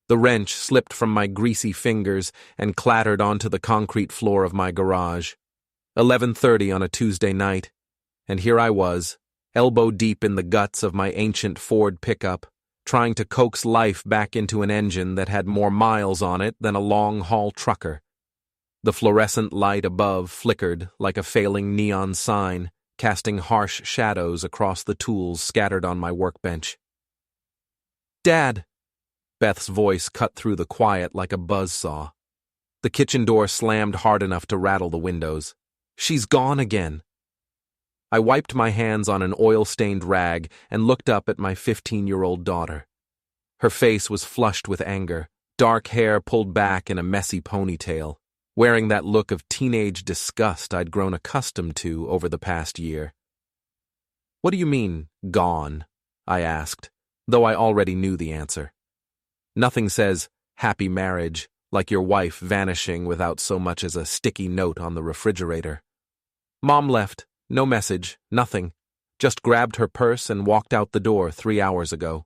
The wrench slipped from my greasy fingers and clattered onto the concrete floor of my garage. 11:30 on a Tuesday night, and here I was, elbow deep in the guts of my ancient Ford pickup, trying to coax life back into an engine that had more miles on it than a long-haul trucker. The fluorescent light above flickered like a failing neon sign, casting harsh shadows across the tools scattered on my workbench. "Dad!" Beth's voice cut through the quiet like a buzzsaw. The kitchen door slammed hard enough to rattle the windows. "She's gone again." I wiped my hands on an oil-stained rag and looked up at my 15-year-old daughter. Her face was flushed with anger, dark hair pulled back in a messy ponytail, wearing that look of teenage disgust I'd grown accustomed to over the past year. "What do you mean, gone?" I asked, though I already knew the answer. Nothing says, "happy marriage," like your wife vanishing without so much as a sticky note on the refrigerator. "Mom left. No message, nothing. Just grabbed her purse and walked out the door 3 hours ago."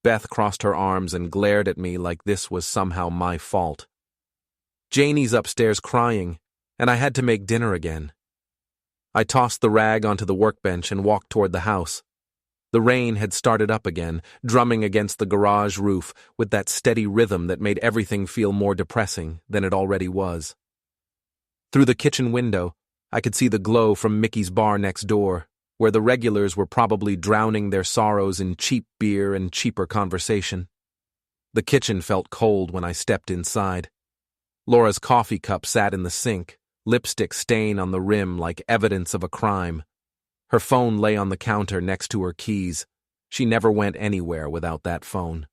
Beth crossed her arms and glared at me like this was somehow my fault. "Janie's upstairs crying, and I had to make dinner again." I tossed the rag onto the workbench and walked toward the house. The rain had started up again, drumming against the garage roof with that steady rhythm that made everything feel more depressing than it already was. Through the kitchen window, I could see the glow from Mickey's bar next door, where the regulars were probably drowning their sorrows in cheap beer and cheaper conversation. The kitchen felt cold when I stepped inside. Laura's coffee cup sat in the sink, lipstick stain on the rim like evidence of a crime. Her phone lay on the counter next to her keys. She never went anywhere without that phone.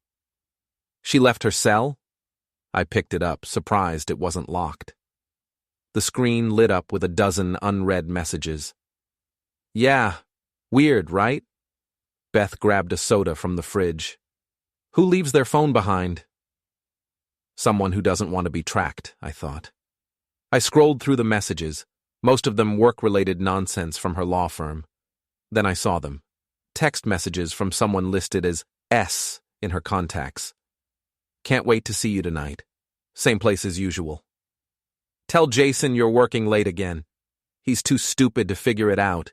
"She left her cell?" I picked it up, surprised it wasn't locked. The screen lit up with a dozen unread messages. "Yeah, weird, right?" Beth grabbed a soda from the fridge. "Who leaves their phone behind?" Someone who doesn't want to be tracked, I thought. I scrolled through the messages, most of them work-related nonsense from her law firm. Then I saw them. Text messages from someone listed as S in her contacts. "Can't wait to see you tonight. Same place as usual. Tell Jason you're working late again. He's too stupid to figure it out.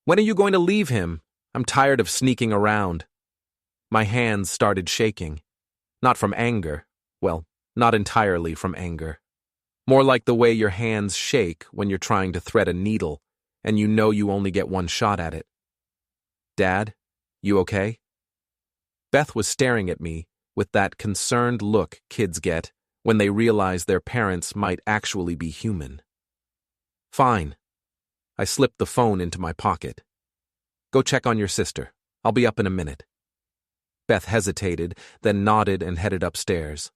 When are you going to leave him? I'm tired of sneaking around." My hands started shaking. Not from anger. Well, not entirely from anger. More like the way your hands shake when you're trying to thread a needle, and you know you only get one shot at it. "Dad, you okay?" Beth was staring at me with that concerned look kids get when they realize their parents might actually be human. "Fine." I slipped the phone into my pocket. "Go check on your sister. I'll be up in a minute." Beth hesitated, then nodded and headed upstairs.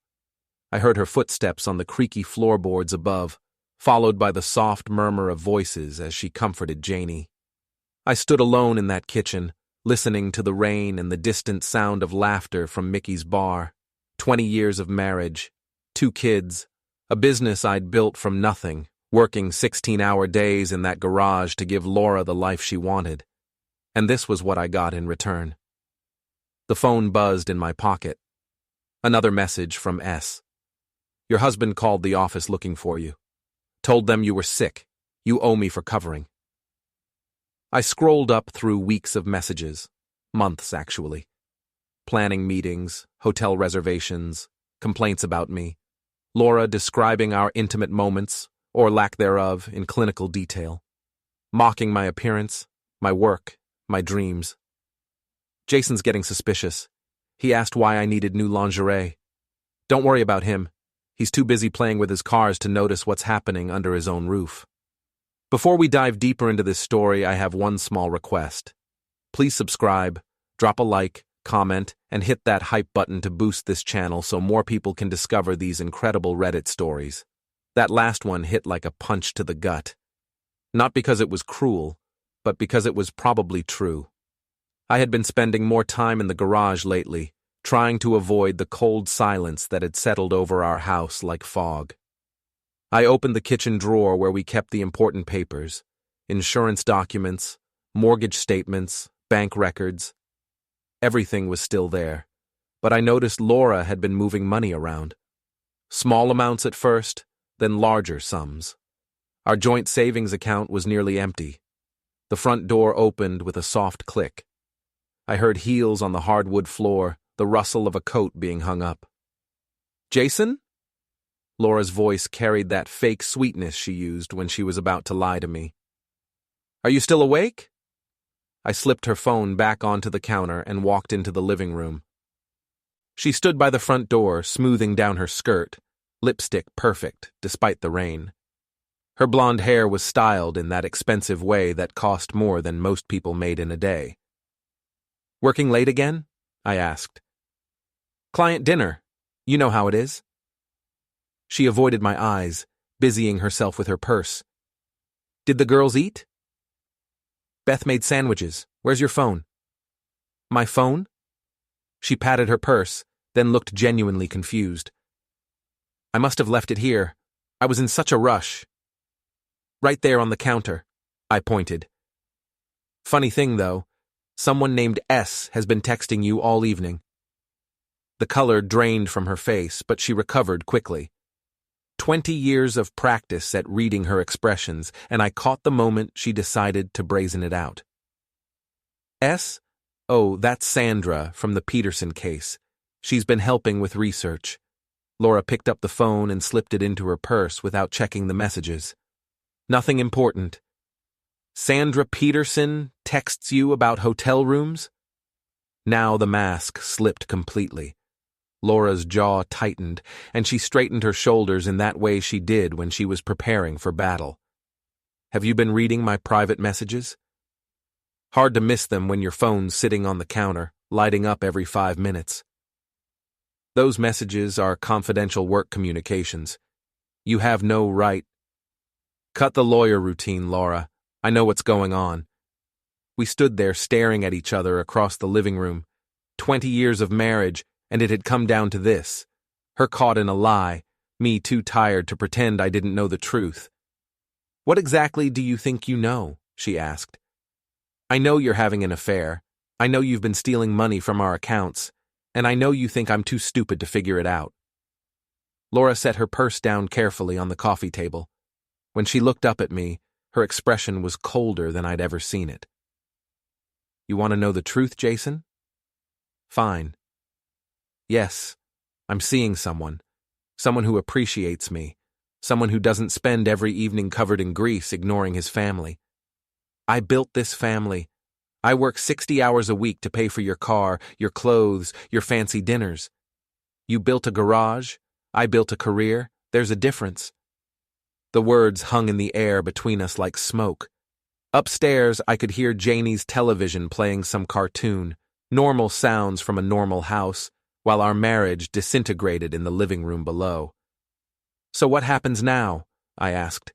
I heard her footsteps on the creaky floorboards above, followed by the soft murmur of voices as she comforted Janie. I stood alone in that kitchen, listening to the rain and the distant sound of laughter from Mickey's bar. 20 years of marriage, 2 kids, a business I'd built from nothing, working 16-hour days in that garage to give Laura the life she wanted. And this was what I got in return. The phone buzzed in my pocket. Another message from S. "Your husband called the office looking for you. Told them you were sick. You owe me for covering." I scrolled up through weeks of messages. Months, actually. Planning meetings, hotel reservations, complaints about me. Laura describing our intimate moments, or lack thereof, in clinical detail. Mocking my appearance, my work, my dreams. "Jason's getting suspicious. He asked why I needed new lingerie. Don't worry about him. He's too busy playing with his cars to notice what's happening under his own roof." Before we dive deeper into this story, I have one small request. Please subscribe, drop a like, comment, and hit that hype button to boost this channel so more people can discover these incredible Reddit stories. That last one hit like a punch to the gut. Not because it was cruel, but because it was probably true. I had been spending more time in the garage lately, trying to avoid the cold silence that had settled over our house like fog. I opened the kitchen drawer where we kept the important papers, insurance documents, mortgage statements, bank records. Everything was still there, but I noticed Laura had been moving money around. Small amounts at first, then larger sums. Our joint savings account was nearly empty. The front door opened with a soft click. I heard heels on the hardwood floor, the rustle of a coat being hung up. "Jason?" Laura's voice carried that fake sweetness she used when she was about to lie to me. "Are you still awake?" I slipped her phone back onto the counter and walked into the living room. She stood by the front door, smoothing down her skirt, lipstick perfect, despite the rain. Her blonde hair was styled in that expensive way that cost more than most people made in a day. "Working late again?" I asked. "Client dinner. You know how it is." She avoided my eyes, busying herself with her purse. "Did the girls eat?" "Beth made sandwiches. Where's your phone?" "My phone?" She patted her purse, then looked genuinely confused. "I must have left it here. I was in such a rush." "Right there on the counter," I pointed. "Funny thing, though, someone named S has been texting you all evening." The color drained from her face, but she recovered quickly. 20 years of practice at reading her expressions, and I caught the moment she decided to brazen it out. "S? Oh, that's Sandra from the Peterson case. She's been helping with research." Laura picked up the phone and slipped it into her purse without checking the messages. "Nothing important." "Sandra Peterson texts you about hotel rooms?" Now the mask slipped completely. Laura's jaw tightened, and she straightened her shoulders in that way she did when she was preparing for battle. "Have you been reading my private messages?" Hard to miss them when your phone's sitting on the counter, lighting up every 5 minutes. "Those messages are confidential work communications. You have no right—" "Cut the lawyer routine, Laura. I know what's going on." We stood there staring at each other across the living room. 20 years of marriage, and it had come down to this. Her caught in a lie, me too tired to pretend I didn't know the truth. "What exactly do you think you know?" she asked. "I know you're having an affair. I know you've been stealing money from our accounts, and I know you think I'm too stupid to figure it out." Laura set her purse down carefully on the coffee table. When she looked up at me, her expression was colder than I'd ever seen it. "You want to know the truth, Jason?" "Fine. Yes, I'm seeing someone who appreciates me, someone who doesn't spend every evening covered in grease ignoring his family. I built this family. I work 60 hours a week to pay for your car, your clothes, your fancy dinners. You built a garage. I built a career. There's a difference." The words hung in the air between us like smoke. Upstairs, I could hear Janie's television playing some cartoon, normal sounds from a normal house, while our marriage disintegrated in the living room below. "So what happens now?" I asked.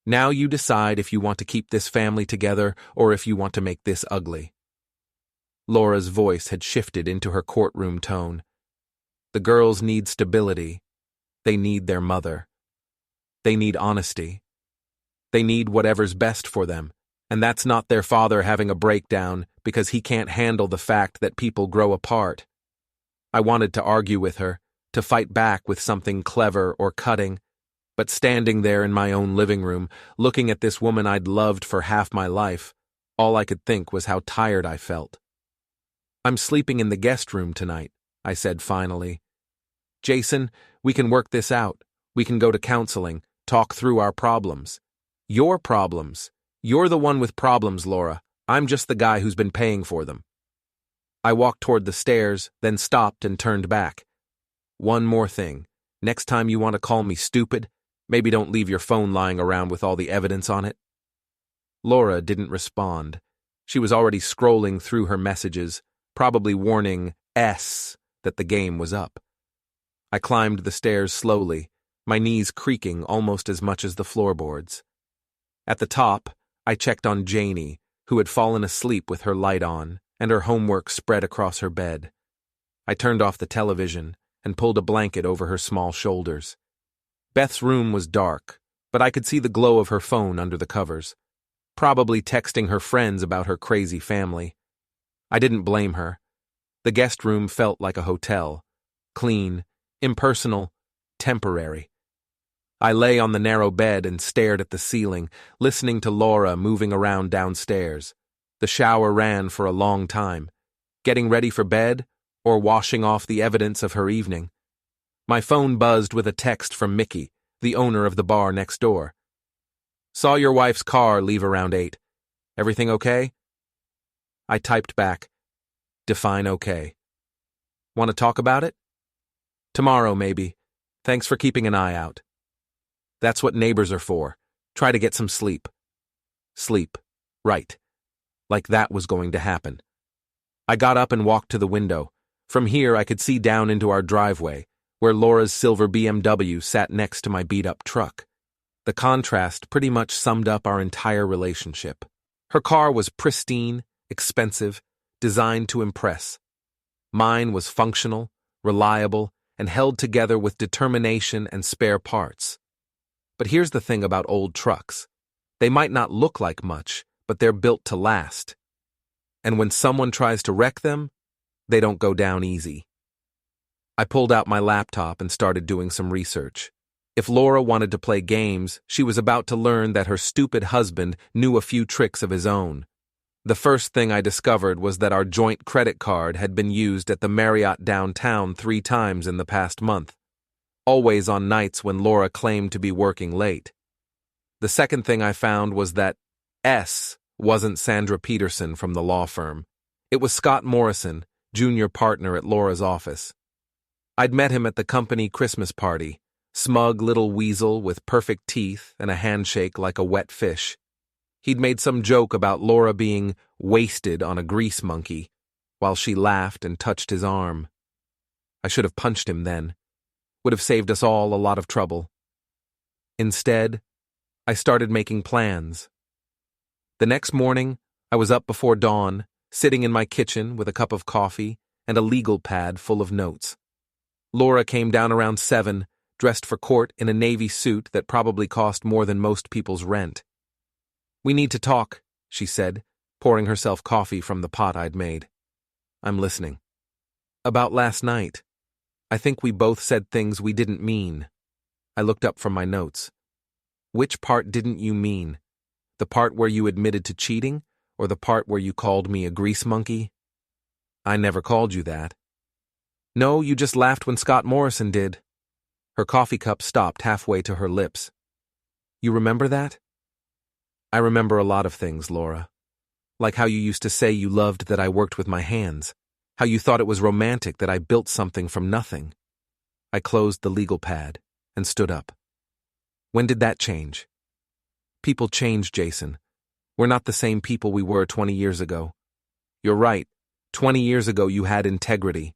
"Now you decide if you want to keep this family together or if you want to make this ugly." Laura's voice had shifted into her courtroom tone. "The girls need stability. They need their mother. They need honesty. They need whatever's best for them, and that's not their father having a breakdown because he can't handle the fact that people grow apart." I wanted to argue with her, to fight back with something clever or cutting, but standing there in my own living room, looking at this woman I'd loved for half my life, all I could think was how tired I felt. "I'm sleeping in the guest room tonight," I said finally. "Jason, we can work this out. We can go to counseling, talk through our problems. Your problems. You're the one with problems, Laura. I'm just the guy who's been paying for them." I walked toward the stairs, then stopped and turned back. "One more thing. Next time you want to call me stupid, maybe don't leave your phone lying around with all the evidence on it." Laura didn't respond. She was already scrolling through her messages, probably warning S that the game was up. I climbed the stairs slowly, my knees creaking almost as much as the floorboards. At the top, I checked on Janie, who had fallen asleep with her light on and her homework spread across her bed. I turned off the television and pulled a blanket over her small shoulders. Beth's room was dark, but I could see the glow of her phone under the covers, probably texting her friends about her crazy family. I didn't blame her. The guest room felt like a hotel. Clean, impersonal, temporary. I lay on the narrow bed and stared at the ceiling, listening to Laura moving around downstairs. The shower ran for a long time, getting ready for bed or washing off the evidence of her evening. My phone buzzed with a text from Mickey, the owner of the bar next door. "Saw your wife's car leave around 8. Everything okay?" I typed back, "Define okay." "Want to talk about it?" "Tomorrow, maybe. Thanks for keeping an eye out." That's what neighbors are for. Try to get some sleep. Sleep. Right. Like that was going to happen. I got up and walked to the window. From here I could see down into our driveway, where Laura's silver BMW sat next to my beat-up truck. The contrast pretty much summed up our entire relationship. Her car was pristine, expensive, designed to impress. Mine was functional, reliable, and held together with determination and spare parts. But here's the thing about old trucks. They might not look like much, but they're built to last. And when someone tries to wreck them, they don't go down easy. I pulled out my laptop and started doing some research. If Laura wanted to play games, she was about to learn that her stupid husband knew a few tricks of his own. The first thing I discovered was that our joint credit card had been used at the Marriott downtown 3 times in the past month, always on nights when Laura claimed to be working late. The second thing I found was that S wasn't Sandra Peterson from the law firm. It was Scott Morrison, junior partner at Laura's office. I'd met him at the company Christmas party, smug little weasel with perfect teeth and a handshake like a wet fish. He'd made some joke about Laura being wasted on a grease monkey, while she laughed and touched his arm. I should have punched him then. Would have saved us all a lot of trouble. Instead, I started making plans. The next morning, I was up before dawn, sitting in my kitchen with a cup of coffee and a legal pad full of notes. Laura came down around 7, dressed for court in a navy suit that probably cost more than most people's rent. "We need to talk," she said, pouring herself coffee from the pot I'd made. "I'm listening." "About last night. I think we both said things we didn't mean." I looked up from my notes. "Which part didn't you mean? The part where you admitted to cheating, or the part where you called me a grease monkey?" "I never called you that." "No, you just laughed when Scott Morrison did." Her coffee cup stopped halfway to her lips. "You remember that?" "I remember a lot of things, Laura. Like how you used to say you loved that I worked with my hands. How you thought it was romantic that I built something from nothing." I closed the legal pad and stood up. "When did that change?" "People change, Jason. We're not the same people we were 20 years ago. You're right. 20 years ago you had integrity."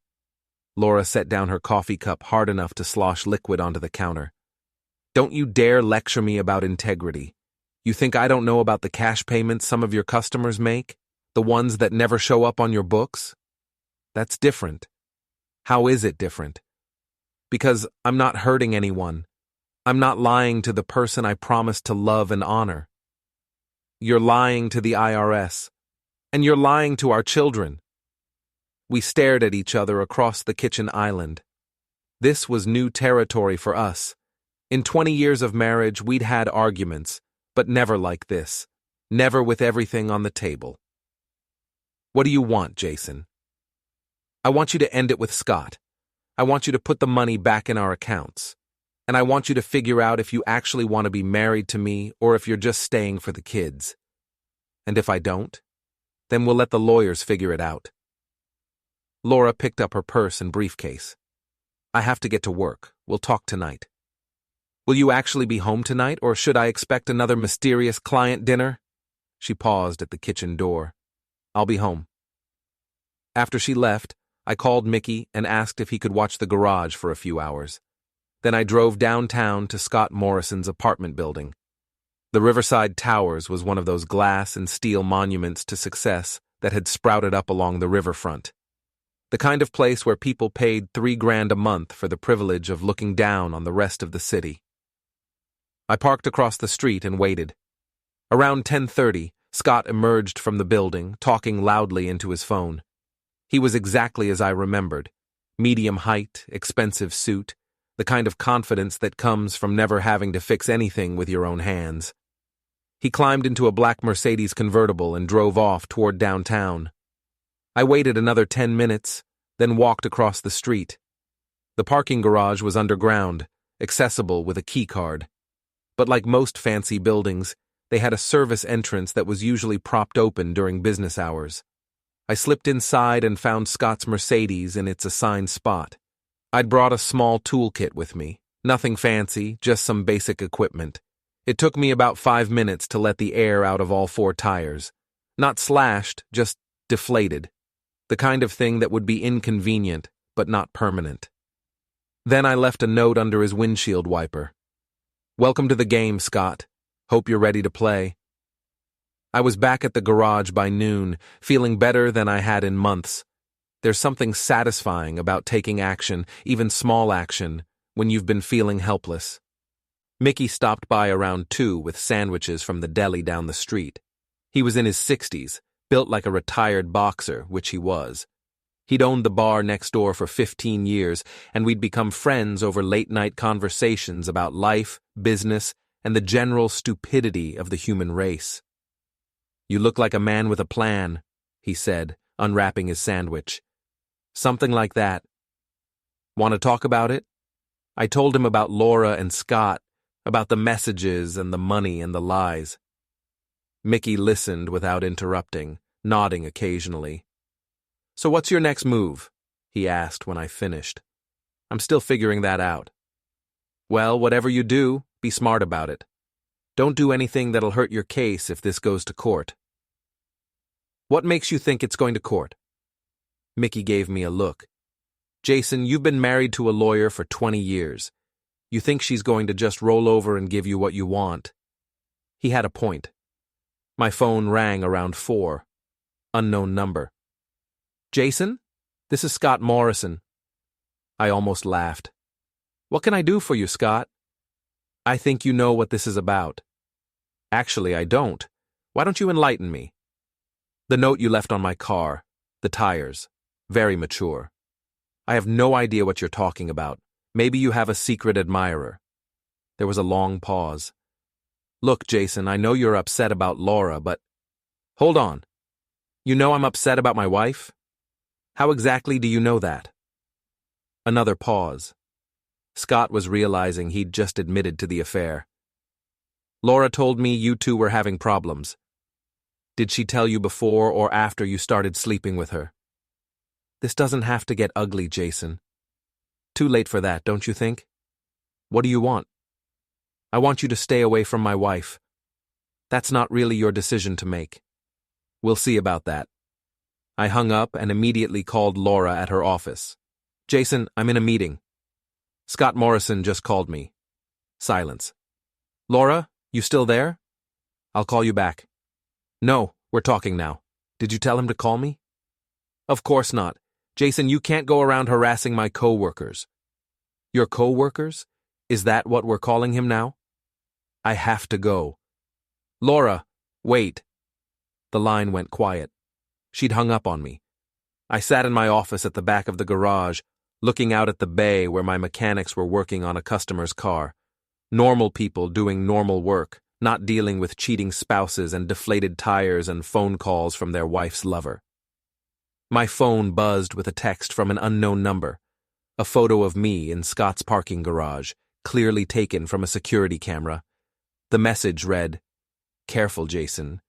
Laura set down her coffee cup hard enough to slosh liquid onto the counter. "Don't you dare lecture me about integrity. You think I don't know about the cash payments some of your customers make? The ones that never show up on your books? That's different." "How is it different?" "Because I'm not hurting anyone. I'm not lying to the person I promised to love and honor. You're lying to the IRS. And you're lying to our children." We stared at each other across the kitchen island. This was new territory for us. In 20 years of marriage, we'd had arguments, but never like this. Never with everything on the table. "What do you want, Jason?" "I want you to end it with Scott. I want you to put the money back in our accounts. And I want you to figure out if you actually want to be married to me or if you're just staying for the kids. And if I don't, then we'll let the lawyers figure it out." Laura picked up her purse and briefcase. "I have to get to work. We'll talk tonight." "Will you actually be home tonight, or should I expect another mysterious client dinner?" She paused at the kitchen door. "I'll be home." After she left, I called Mickey and asked if he could watch the garage for a few hours. Then I drove downtown to Scott Morrison's apartment building. The Riverside Towers was one of those glass and steel monuments to success that had sprouted up along the riverfront. The kind of place where people paid $3,000 a month for the privilege of looking down on the rest of the city. I parked across the street and waited. Around 10:30, Scott emerged from the building, talking loudly into his phone. He was exactly as I remembered. Medium height, expensive suit, the kind of confidence that comes from never having to fix anything with your own hands. He climbed into a black Mercedes convertible and drove off toward downtown. I waited another 10 minutes, then walked across the street. The parking garage was underground, accessible with a key card. But like most fancy buildings, they had a service entrance that was usually propped open during business hours. I slipped inside and found Scott's Mercedes in its assigned spot. I'd brought a small toolkit with me. Nothing fancy, just some basic equipment. It took me about 5 minutes to let the air out of all 4 tires. Not slashed, just deflated. The kind of thing that would be inconvenient, but not permanent. Then I left a note under his windshield wiper. "Welcome to the game, Scott. Hope you're ready to play." I was back at the garage by noon, feeling better than I had in months. There's something satisfying about taking action, even small action, when you've been feeling helpless. Mickey stopped by around 2 with sandwiches from the deli down the street. He was in his 60s, built like a retired boxer, which he was. He'd owned the bar next door for 15 years, and we'd become friends over late-night conversations about life, business, and the general stupidity of the human race. "You look like a man with a plan," he said, unwrapping his sandwich. "Something like that. Want to talk about it?" I told him about Laura and Scott, about the messages and the money and the lies. Mickey listened without interrupting, nodding occasionally. "So what's your next move?" he asked when I finished. "I'm still figuring that out." "Well, whatever you do, be smart about it. Don't do anything that'll hurt your case if this goes to court." "What makes you think it's going to court?" Mickey gave me a look. "Jason, you've been married to a lawyer for 20 years. You think she's going to just roll over and give you what you want?" He had a point. My phone rang around 4. Unknown number. "Jason? This is Scott Morrison." I almost laughed. "What can I do for you, Scott?" "I think you know what this is about." "Actually, I don't. Why don't you enlighten me?" "The note you left on my car. The tires. Very mature." "I have no idea what you're talking about. Maybe you have a secret admirer." There was a long pause. "Look, Jason, I know you're upset about Laura, but—" "Hold on. You know I'm upset about my wife? How exactly do you know that?" Another pause. Scott was realizing he'd just admitted to the affair. "Laura told me you two were having problems. Did she tell you before or after you started sleeping with her?" "This doesn't have to get ugly, Jason." "Too late for that, don't you think?" "What do you want?" "I want you to stay away from my wife." "That's not really your decision to make." "We'll see about that." I hung up and immediately called Laura at her office. "Jason, I'm in a meeting." "Scott Morrison just called me." Silence. "Laura, you still there?" "I'll call you back." "No, we're talking now. Did you tell him to call me?" "Of course not. Jason, you can't go around harassing my co-workers." "Your co-workers? Is that what we're calling him now?" "I have to go." "Laura, wait." The line went quiet. She'd hung up on me. I sat in my office at the back of the garage, looking out at the bay where my mechanics were working on a customer's car. Normal people doing normal work, not dealing with cheating spouses and deflated tires and phone calls from their wife's lover. My phone buzzed with a text from an unknown number. A photo of me in Scott's parking garage, clearly taken from a security camera. The message read, "Careful, Jason.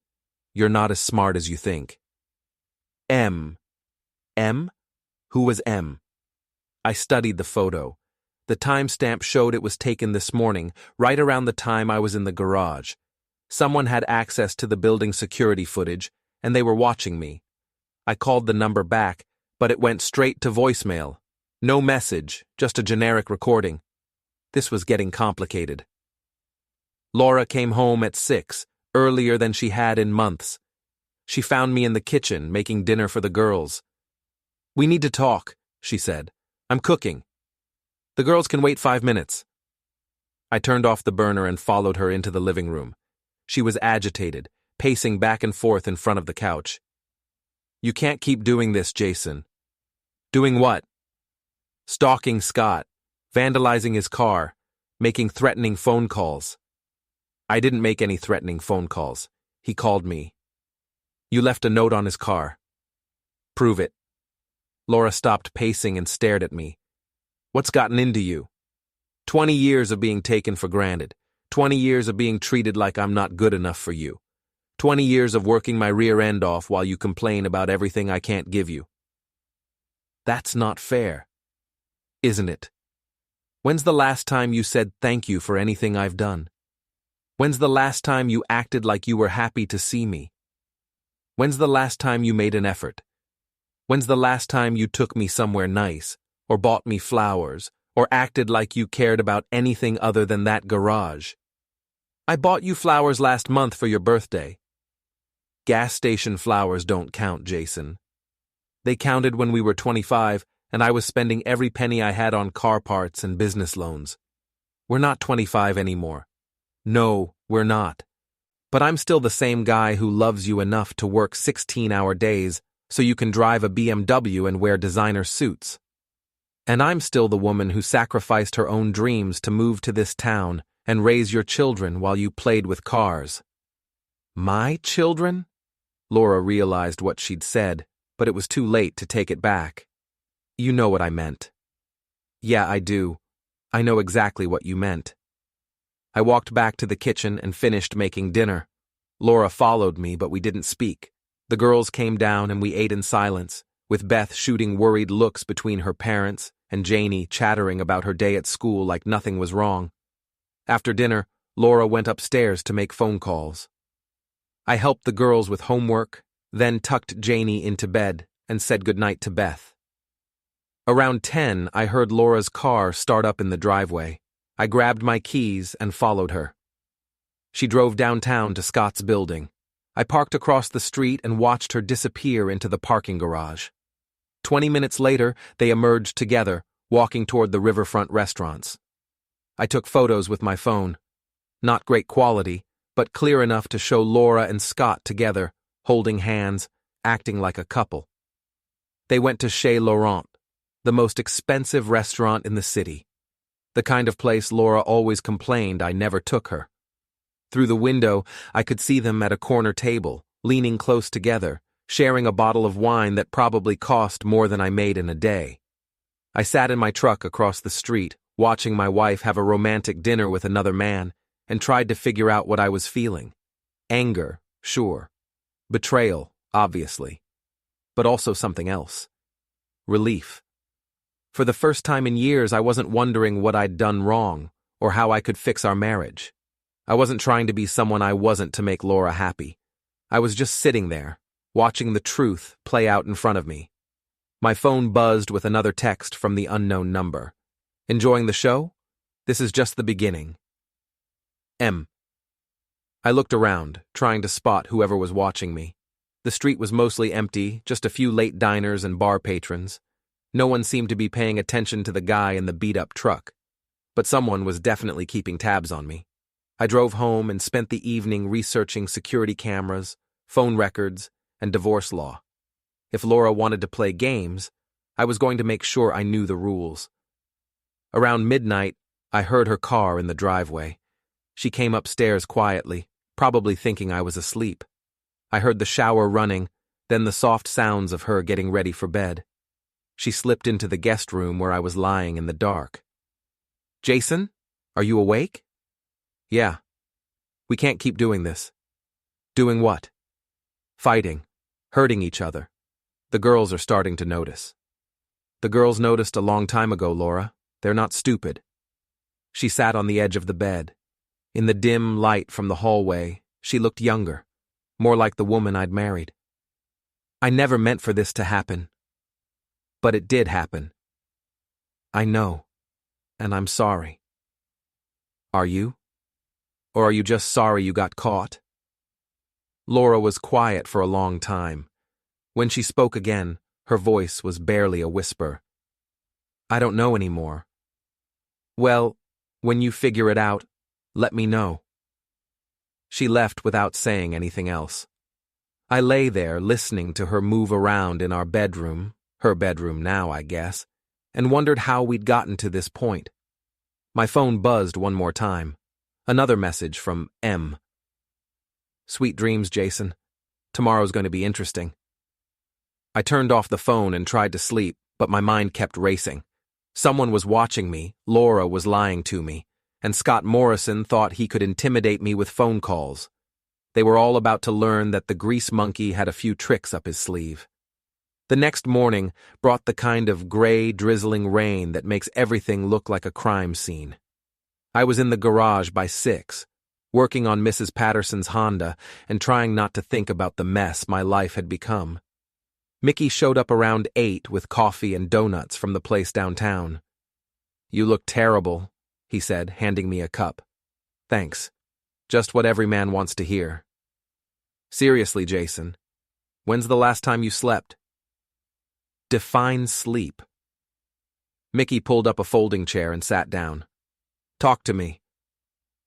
You're not as smart as you think." M. M? Who was M? I studied the photo. The timestamp showed it was taken this morning, right around the time I was in the garage. Someone had access to the building security footage, and they were watching me. I called the number back, but it went straight to voicemail. No message, just a generic recording. This was getting complicated. Laura came home at 6, earlier than she had in months. She found me in the kitchen, making dinner for the girls. "We need to talk," she said. "I'm cooking." "The girls can wait 5 minutes." I turned off the burner and followed her into the living room. She was agitated, pacing back and forth in front of the couch. You can't keep doing this, Jason. Doing what? Stalking Scott, vandalizing his car, making threatening phone calls. I didn't make any threatening phone calls. He called me. You left a note on his car. Prove it. Laura stopped pacing and stared at me. What's gotten into you? 20 years of being taken for granted. 20 years of being treated like I'm not good enough for you. 20 years of working my rear end off while you complain about everything I can't give you. That's not fair. Isn't it? When's the last time you said thank you for anything I've done? When's the last time you acted like you were happy to see me? When's the last time you made an effort? When's the last time you took me somewhere nice, or bought me flowers, or acted like you cared about anything other than that garage? I bought you flowers last month for your birthday. Gas station flowers don't count, Jason. They counted when we were 25, and I was spending every penny I had on car parts and business loans. We're not 25 anymore. No, we're not. But I'm still the same guy who loves you enough to work 16-hour days so you can drive a BMW and wear designer suits. And I'm still the woman who sacrificed her own dreams to move to this town and raise your children while you played with cars. My children? Laura realized what she'd said, but it was too late to take it back. You know what I meant. Yeah, I do. I know exactly what you meant. I walked back to the kitchen and finished making dinner. Laura followed me, but we didn't speak. The girls came down and we ate in silence, with Beth shooting worried looks between her parents and Janie chattering about her day at school like nothing was wrong. After dinner, Laura went upstairs to make phone calls. I helped the girls with homework, then tucked Janie into bed and said goodnight to Beth. Around 10, I heard Laura's car start up in the driveway. I grabbed my keys and followed her. She drove downtown to Scott's building. I parked across the street and watched her disappear into the parking garage. 20 minutes later, they emerged together, walking toward the riverfront restaurants. I took photos with my phone. Not great quality, but clear enough to show Laura and Scott together, holding hands, acting like a couple. They went to Chez Laurent, the most expensive restaurant in the city. The kind of place Laura always complained I never took her. Through the window, I could see them at a corner table, leaning close together, sharing a bottle of wine that probably cost more than I made in a day. I sat in my truck across the street, watching my wife have a romantic dinner with another man, and tried to figure out what I was feeling. Anger, sure. Betrayal, obviously. But also something else. Relief. For the first time in years, I wasn't wondering what I'd done wrong, or how I could fix our marriage. I wasn't trying to be someone I wasn't to make Laura happy. I was just sitting there, watching the truth play out in front of me. My phone buzzed with another text from the unknown number. Enjoying the show? This is just the beginning. M. I looked around, trying to spot whoever was watching me. The street was mostly empty, just a few late diners and bar patrons. No one seemed to be paying attention to the guy in the beat-up truck. But someone was definitely keeping tabs on me. I drove home and spent the evening researching security cameras, phone records, and divorce law. If Laura wanted to play games, I was going to make sure I knew the rules. Around midnight, I heard her car in the driveway. She came upstairs quietly, probably thinking I was asleep. I heard the shower running, then the soft sounds of her getting ready for bed. She slipped into the guest room where I was lying in the dark. Jason, are you awake? Yeah. We can't keep doing this. Doing what? Fighting. Hurting each other. The girls are starting to notice. The girls noticed a long time ago, Laura. They're not stupid. She sat on the edge of the bed. In the dim light from the hallway, she looked younger, more like the woman I'd married. I never meant for this to happen. But it did happen. I know, and I'm sorry. Are you? Or are you just sorry you got caught? Laura was quiet for a long time. When she spoke again, her voice was barely a whisper. I don't know anymore. Well, when you figure it out, let me know. She left without saying anything else. I lay there listening to her move around in our bedroom, her bedroom now, I guess, and wondered how we'd gotten to this point. My phone buzzed one more time. Another message from M. Sweet dreams, Jason. Tomorrow's going to be interesting. I turned off the phone and tried to sleep, but my mind kept racing. Someone was watching me, Laura was lying to me, and Scott Morrison thought he could intimidate me with phone calls. They were all about to learn that the grease monkey had a few tricks up his sleeve. The next morning brought the kind of gray, drizzling rain that makes everything look like a crime scene. I was in the garage by 6, working on Mrs. Patterson's Honda and trying not to think about the mess my life had become. Mickey showed up around 8 with coffee and donuts from the place downtown. "You look terrible," he said, handing me a cup. "Thanks. Just what every man wants to hear." "Seriously, Jason, when's the last time you slept?" Define sleep. Mickey pulled up a folding chair and sat down. "Talk to me."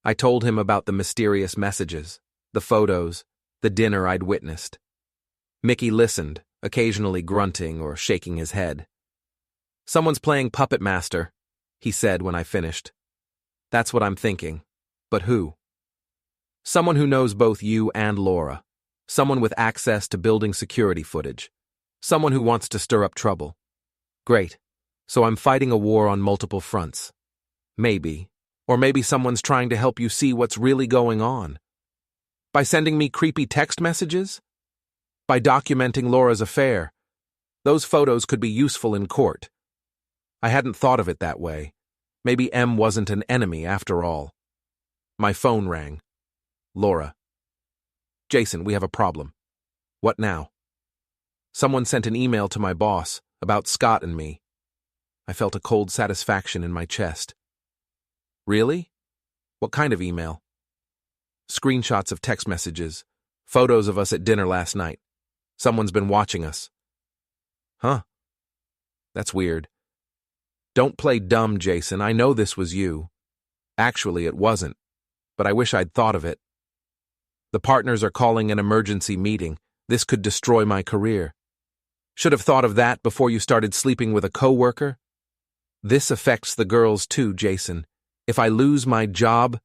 I told him about the mysterious messages, the photos, the dinner I'd witnessed. Mickey listened, occasionally grunting or shaking his head. "Someone's playing Puppet Master," he said when I finished. "That's what I'm thinking. But who?" "Someone who knows both you and Laura. Someone with access to building security footage. Someone who wants to stir up trouble." "Great. So I'm fighting a war on multiple fronts. Maybe. Or maybe someone's trying to help you see what's really going on. By sending me creepy text messages? By documenting Laura's affair. Those photos could be useful in court. I hadn't thought of it that way. Maybe M wasn't an enemy after all. My phone rang. Laura. "Jason, we have a problem." "What now?" "Someone sent an email to my boss about Scott and me." I felt a cold satisfaction in my chest. "Really? What kind of email?" "Screenshots of text messages, photos of us at dinner last night. Someone's been watching us." "Huh. That's weird." "Don't play dumb, Jason. I know this was you. Actually, it wasn't, but I wish I'd thought of it. The partners are calling an emergency meeting. This could destroy my career. Should have thought of that before you started sleeping with a coworker. This affects the girls too, Jason. If I lose my job,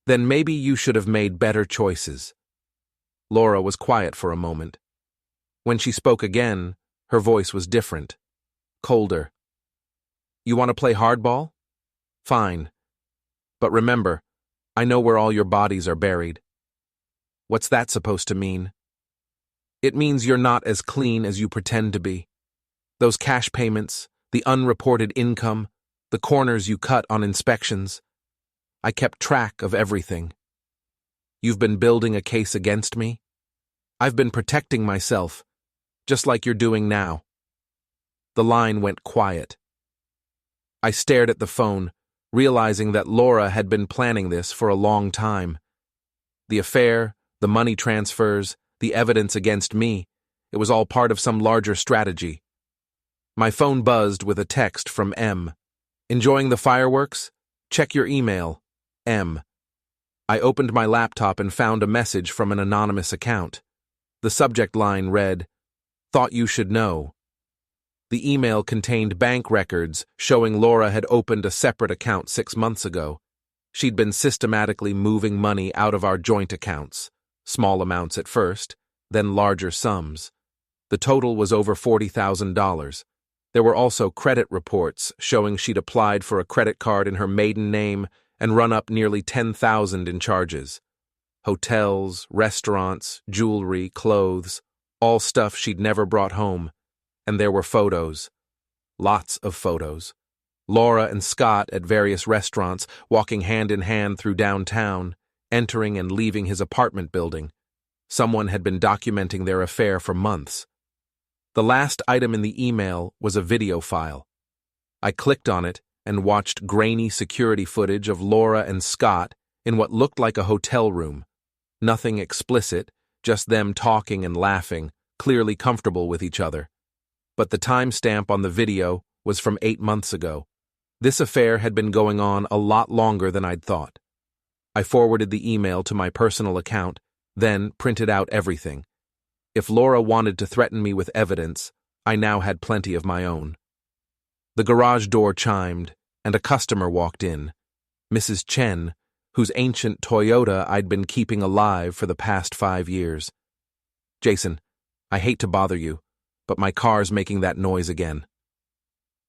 then maybe you should have made better choices." Laura was quiet for a moment. When she spoke again, her voice was different, colder. "You want to play hardball? Fine. But remember, I know where all your bodies are buried." "What's that supposed to mean?" "It means you're not as clean as you pretend to be. Those cash payments, the unreported income, the corners you cut on inspections. I kept track of everything. You've been building a case against me? I've been protecting myself, just like you're doing now." The line went quiet. I stared at the phone, realizing that Laura had been planning this for a long time. The affair, the money transfers, the evidence against me, it was all part of some larger strategy. My phone buzzed with a text from M. "Enjoying the fireworks? Check your email. M." I opened my laptop and found a message from an anonymous account. The subject line read, "Thought you should know." The email contained bank records showing Laura had opened a separate account 6 months ago. She'd been systematically moving money out of our joint accounts, small amounts at first, then larger sums. The total was over $40,000. There were also credit reports showing she'd applied for a credit card in her maiden name and run up nearly $10,000 in charges. Hotels, restaurants, jewelry, clothes, all stuff she'd never brought home. And there were photos. Lots of photos. Laura and Scott at various restaurants, walking hand in hand through downtown, entering and leaving his apartment building. Someone had been documenting their affair for months. The last item in the email was a video file. I clicked on it and watched grainy security footage of Laura and Scott in what looked like a hotel room. Nothing explicit, just them talking and laughing, clearly comfortable with each other. But the timestamp on the video was from 8 months ago. This affair had been going on a lot longer than I'd thought. I forwarded the email to my personal account, then printed out everything. If Laura wanted to threaten me with evidence, I now had plenty of my own. The garage door chimed, and a customer walked in, Mrs. Chen, whose ancient Toyota I'd been keeping alive for the past 5 years. "Jason, I hate to bother you, but my car's making that noise again."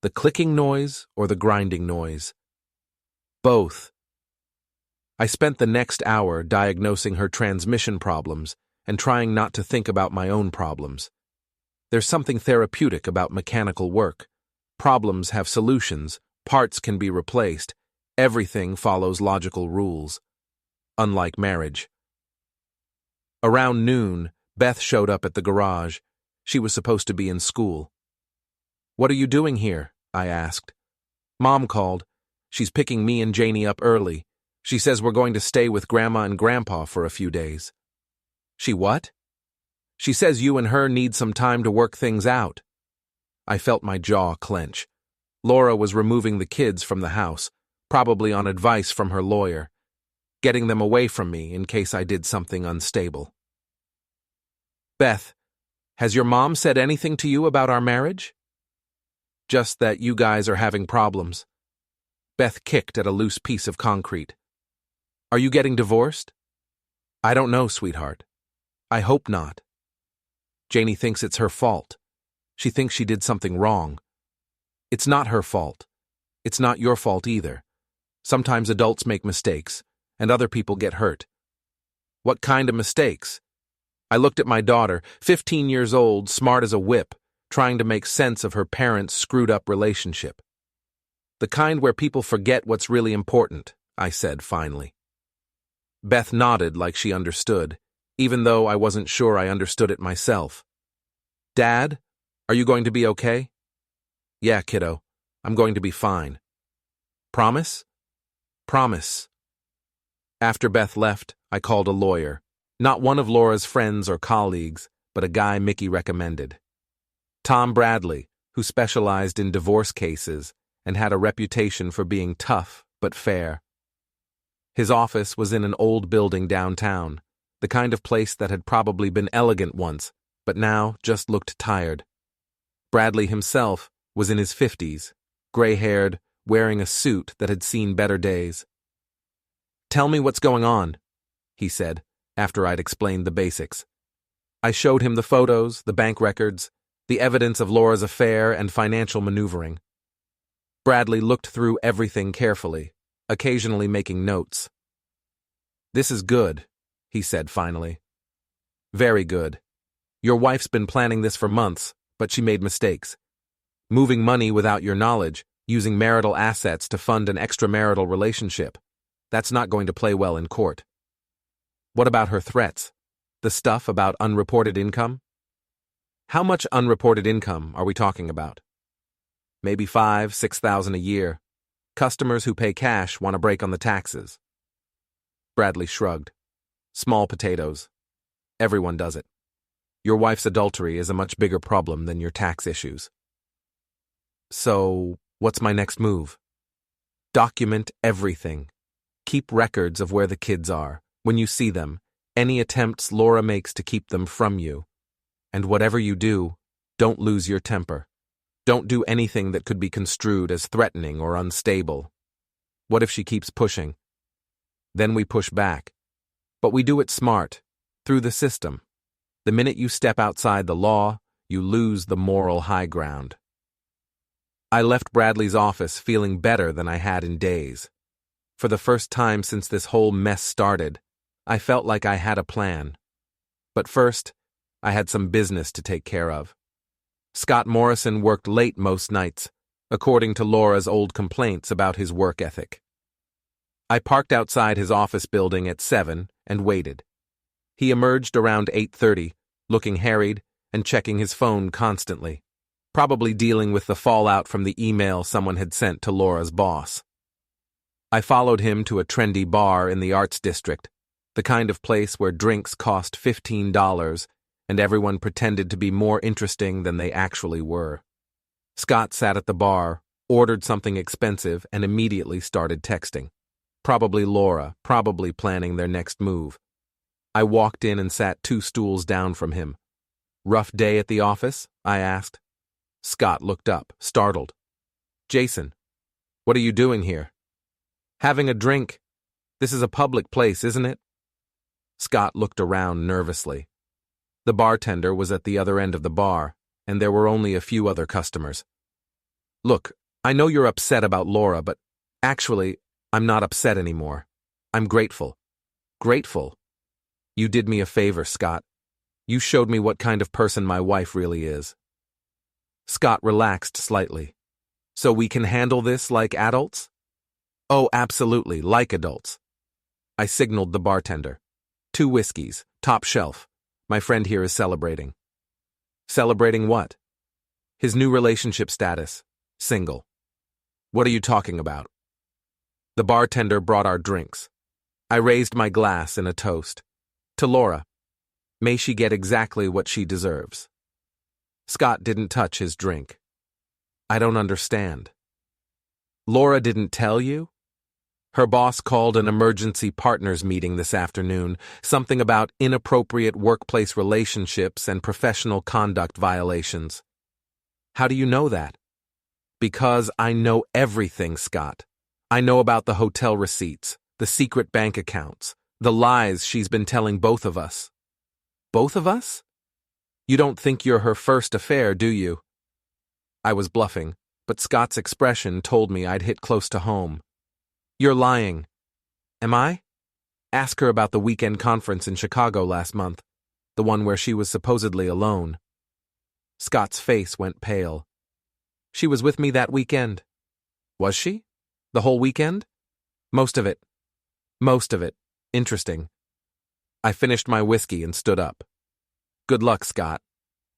The clicking noise or the grinding noise? Both. I spent the next hour diagnosing her transmission problems and trying not to think about my own problems. There's something therapeutic about mechanical work. Problems have solutions, parts can be replaced, everything follows logical rules. Unlike marriage. Around noon, Beth showed up at the garage. She was supposed to be in school. "What are you doing here?" I asked. "Mom called. She's picking me and Janie up early. She says we're going to stay with Grandma and Grandpa for a few days." "She what?" "She says you and her need some time to work things out." I felt my jaw clench. Laura was removing the kids from the house, probably on advice from her lawyer, getting them away from me in case I did something unstable. "Beth, has your mom said anything to you about our marriage?" "Just that you guys are having problems." Beth kicked at a loose piece of concrete. "Are you getting divorced?" "I don't know, sweetheart. I hope not." Janie thinks it's her fault. She thinks she did something wrong. It's not her fault. It's not your fault either. Sometimes adults make mistakes, and other people get hurt. "What kind of mistakes?" I looked at my daughter, 15 years old, smart as a whip, trying to make sense of her parents' screwed-up relationship. "The kind where people forget what's really important," I said finally. Beth nodded like she understood, even though I wasn't sure I understood it myself. "Dad, are you going to be okay?" "Yeah, kiddo. I'm going to be fine." "Promise?" "Promise." After Beth left, I called a lawyer. Not one of Laura's friends or colleagues, but a guy Mickey recommended. Tom Bradley, who specialized in divorce cases and had a reputation for being tough but fair. His office was in an old building downtown, the kind of place that had probably been elegant once, but now just looked tired. Bradley himself was in his 50s, gray-haired, wearing a suit that had seen better days. "Tell me what's going on," he said, after I'd explained the basics. I showed him the photos, the bank records, the evidence of Laura's affair and financial maneuvering. Bradley looked through everything carefully, occasionally making notes. "This is good," he said finally. "Very good. Your wife's been planning this for months, but she made mistakes. Moving money without your knowledge, using marital assets to fund an extramarital relationship. That's not going to play well in court." "What about her threats? The stuff about unreported income?" "How much unreported income are we talking about?" "Maybe $5,000–6,000 a year. Customers who pay cash want a break on the taxes." Bradley shrugged. "Small potatoes. Everyone does it. Your wife's adultery is a much bigger problem than your tax issues." "So, what's my next move?" "Document everything. Keep records of where the kids are, when you see them, any attempts Laura makes to keep them from you. And whatever you do, don't lose your temper. Don't do anything that could be construed as threatening or unstable. What if she keeps pushing? Then we push back. But we do it smart, through the system. The minute you step outside the law, you lose the moral high ground." I left Bradley's office feeling better than I had in days. For the first time since this whole mess started, I felt like I had a plan. But first, I had some business to take care of. Scott Morrison worked late most nights, according to Laura's old complaints about his work ethic. I parked outside his office building at 7 and waited. He emerged around 8:30, looking harried and checking his phone constantly, probably dealing with the fallout from the email someone had sent to Laura's boss. I followed him to a trendy bar in the Arts District, the kind of place where drinks cost $15 and everyone pretended to be more interesting than they actually were. Scott sat at the bar, ordered something expensive, and immediately started texting. Probably Laura, probably planning their next move. I walked in and sat 2 stools down from him. Rough day at the office? I asked. Scott looked up, startled. Jason, what are you doing here? Having a drink. This is a public place, isn't it? Scott looked around nervously. The bartender was at the other end of the bar, and there were only a few other customers. Look, I know you're upset about Laura, but actually, I'm not upset anymore. I'm grateful. Grateful? You did me a favor, Scott. You showed me what kind of person my wife really is. Scott relaxed slightly. So we can handle this like adults? Oh, absolutely, like adults. I signaled the bartender. 2 whiskeys, top shelf. My friend here is celebrating. Celebrating what? His new relationship status. Single. What are you talking about? The bartender brought our drinks. I raised my glass in a toast. To Laura. May she get exactly what she deserves. Scott didn't touch his drink. I don't understand. Laura didn't tell you? Her boss called an emergency partners meeting this afternoon, something about inappropriate workplace relationships and professional conduct violations. How do you know that? Because I know everything, Scott. I know about the hotel receipts, the secret bank accounts, the lies she's been telling both of us. Both of us? You don't think you're her first affair, do you? I was bluffing, but Scott's expression told me I'd hit close to home. You're lying. Am I? Ask her about the weekend conference in Chicago last month, the one where she was supposedly alone. Scott's face went pale. She was with me that weekend. Was she? The whole weekend? Most of it. Most of it. Interesting. I finished my whiskey and stood up. Good luck, Scott.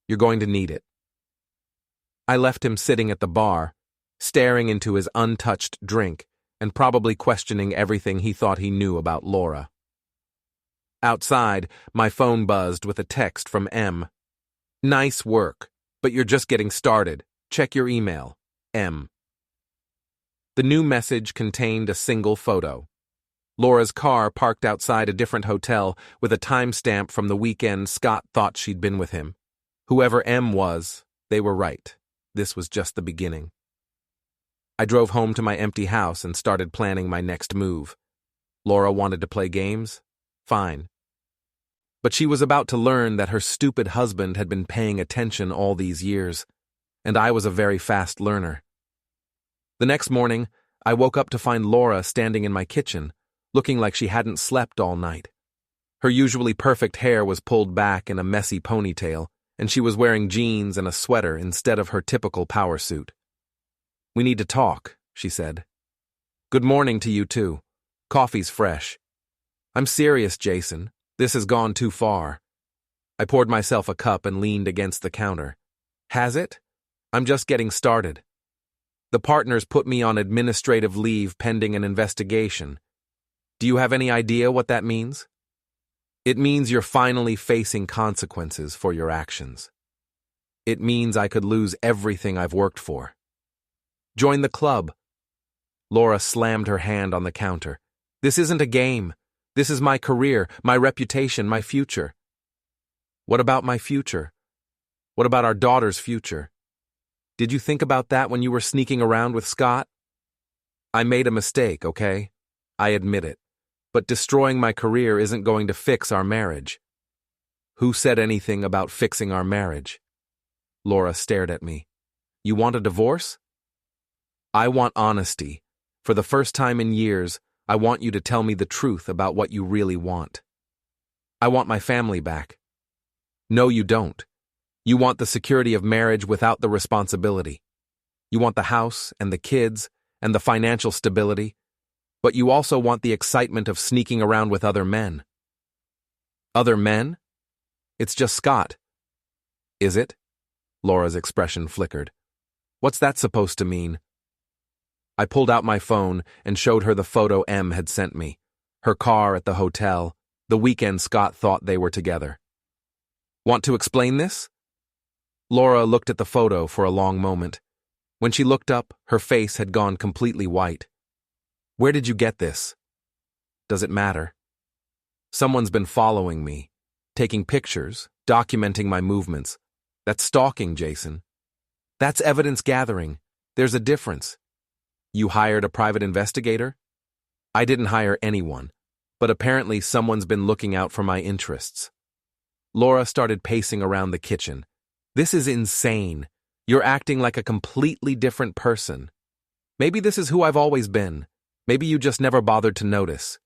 You're going to need it. I left him sitting at the bar, staring into his untouched drink and probably questioning everything he thought he knew about Laura. Outside, my phone buzzed with a text from M. Nice work, but you're just getting started. Check your email. M. The new message contained a single photo. Laura's car parked outside a different hotel with a timestamp from the weekend Scott thought she'd been with him. Whoever M was, they were right. This was just the beginning. I drove home to my empty house and started planning my next move. Laura wanted to play games? Fine. But she was about to learn that her stupid husband had been paying attention all these years, and I was a very fast learner. The next morning, I woke up to find Laura standing in my kitchen, looking like she hadn't slept all night. Her usually perfect hair was pulled back in a messy ponytail, and she was wearing jeans and a sweater instead of her typical power suit. We need to talk, she said. Good morning to you too. Coffee's fresh. I'm serious, Jason. This has gone too far. I poured myself a cup and leaned against the counter. Has it? I'm just getting started. The partners put me on administrative leave pending an investigation. Do you have any idea what that means? It means you're finally facing consequences for your actions. It means I could lose everything I've worked for. Join the club. Laura slammed her hand on the counter. This isn't a game. This is my career, my reputation, my future. What about my future? What about our daughter's future? Did you think about that when you were sneaking around with Scott? I made a mistake, okay? I admit it. But destroying my career isn't going to fix our marriage. Who said anything about fixing our marriage? Laura stared at me. You want a divorce? I want honesty. For the first time in years, I want you to tell me the truth about what you really want. I want my family back. No, you don't. You want the security of marriage without the responsibility. You want the house and the kids and the financial stability, but you also want the excitement of sneaking around with other men. Other men? It's just Scott. Is it? Laura's expression flickered. What's that supposed to mean? I pulled out my phone and showed her the photo M had sent me. Her car at the hotel, the weekend Scott thought they were together. Want to explain this? Laura looked at the photo for a long moment. When she looked up, her face had gone completely white. Where did you get this? Does it matter? Someone's been following me, taking pictures, documenting my movements. That's stalking, Jason. That's evidence gathering. There's a difference. You hired a private investigator? I didn't hire anyone, but apparently someone's been looking out for my interests. Laura started pacing around the kitchen. This is insane. You're acting like a completely different person. Maybe this is who I've always been. Maybe you just never bothered to notice.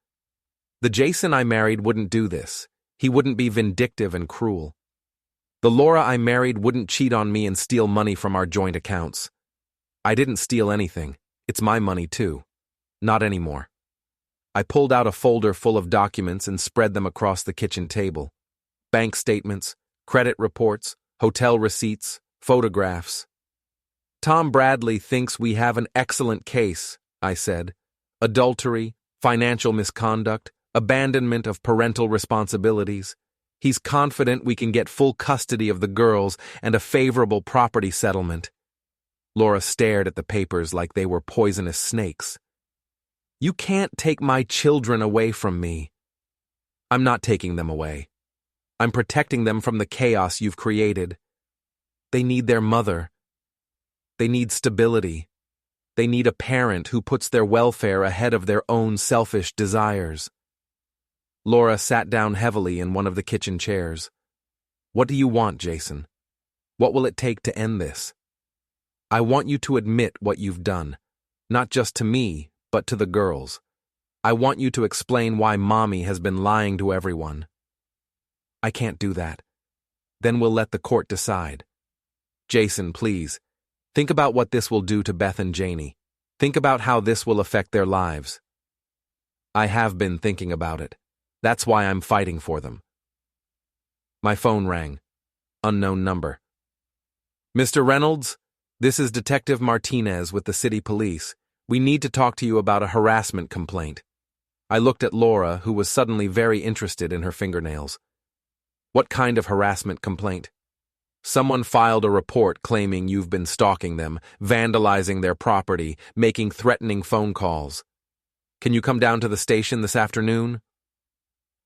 The Jason I married wouldn't do this. He wouldn't be vindictive and cruel. The Laura I married wouldn't cheat on me and steal money from our joint accounts. I didn't steal anything. It's my money too. Not anymore. I pulled out a folder full of documents and spread them across the kitchen table. Bank statements, credit reports, hotel receipts, photographs. Tom Bradley thinks we have an excellent case, I said. Adultery, financial misconduct, abandonment of parental responsibilities. He's confident we can get full custody of the girls and a favorable property settlement. Laura stared at the papers like they were poisonous snakes. You can't take my children away from me. I'm not taking them away. I'm protecting them from the chaos you've created. They need their mother. They need stability. They need a parent who puts their welfare ahead of their own selfish desires. Laura sat down heavily in one of the kitchen chairs. What do you want, Jason? What will it take to end this? I want you to admit what you've done, not just to me, but to the girls. I want you to explain why Mommy has been lying to everyone. I can't do that. Then we'll let the court decide. Jason, please, think about what this will do to Beth and Janie. Think about how this will affect their lives. I have been thinking about it. That's why I'm fighting for them. My phone rang. Unknown number. Mr. Reynolds, this is Detective Martinez with the city police. We need to talk to you about a harassment complaint. I looked at Laura, who was suddenly very interested in her fingernails. What kind of harassment complaint? Someone filed a report claiming you've been stalking them, vandalizing their property, making threatening phone calls. Can you come down to the station this afternoon?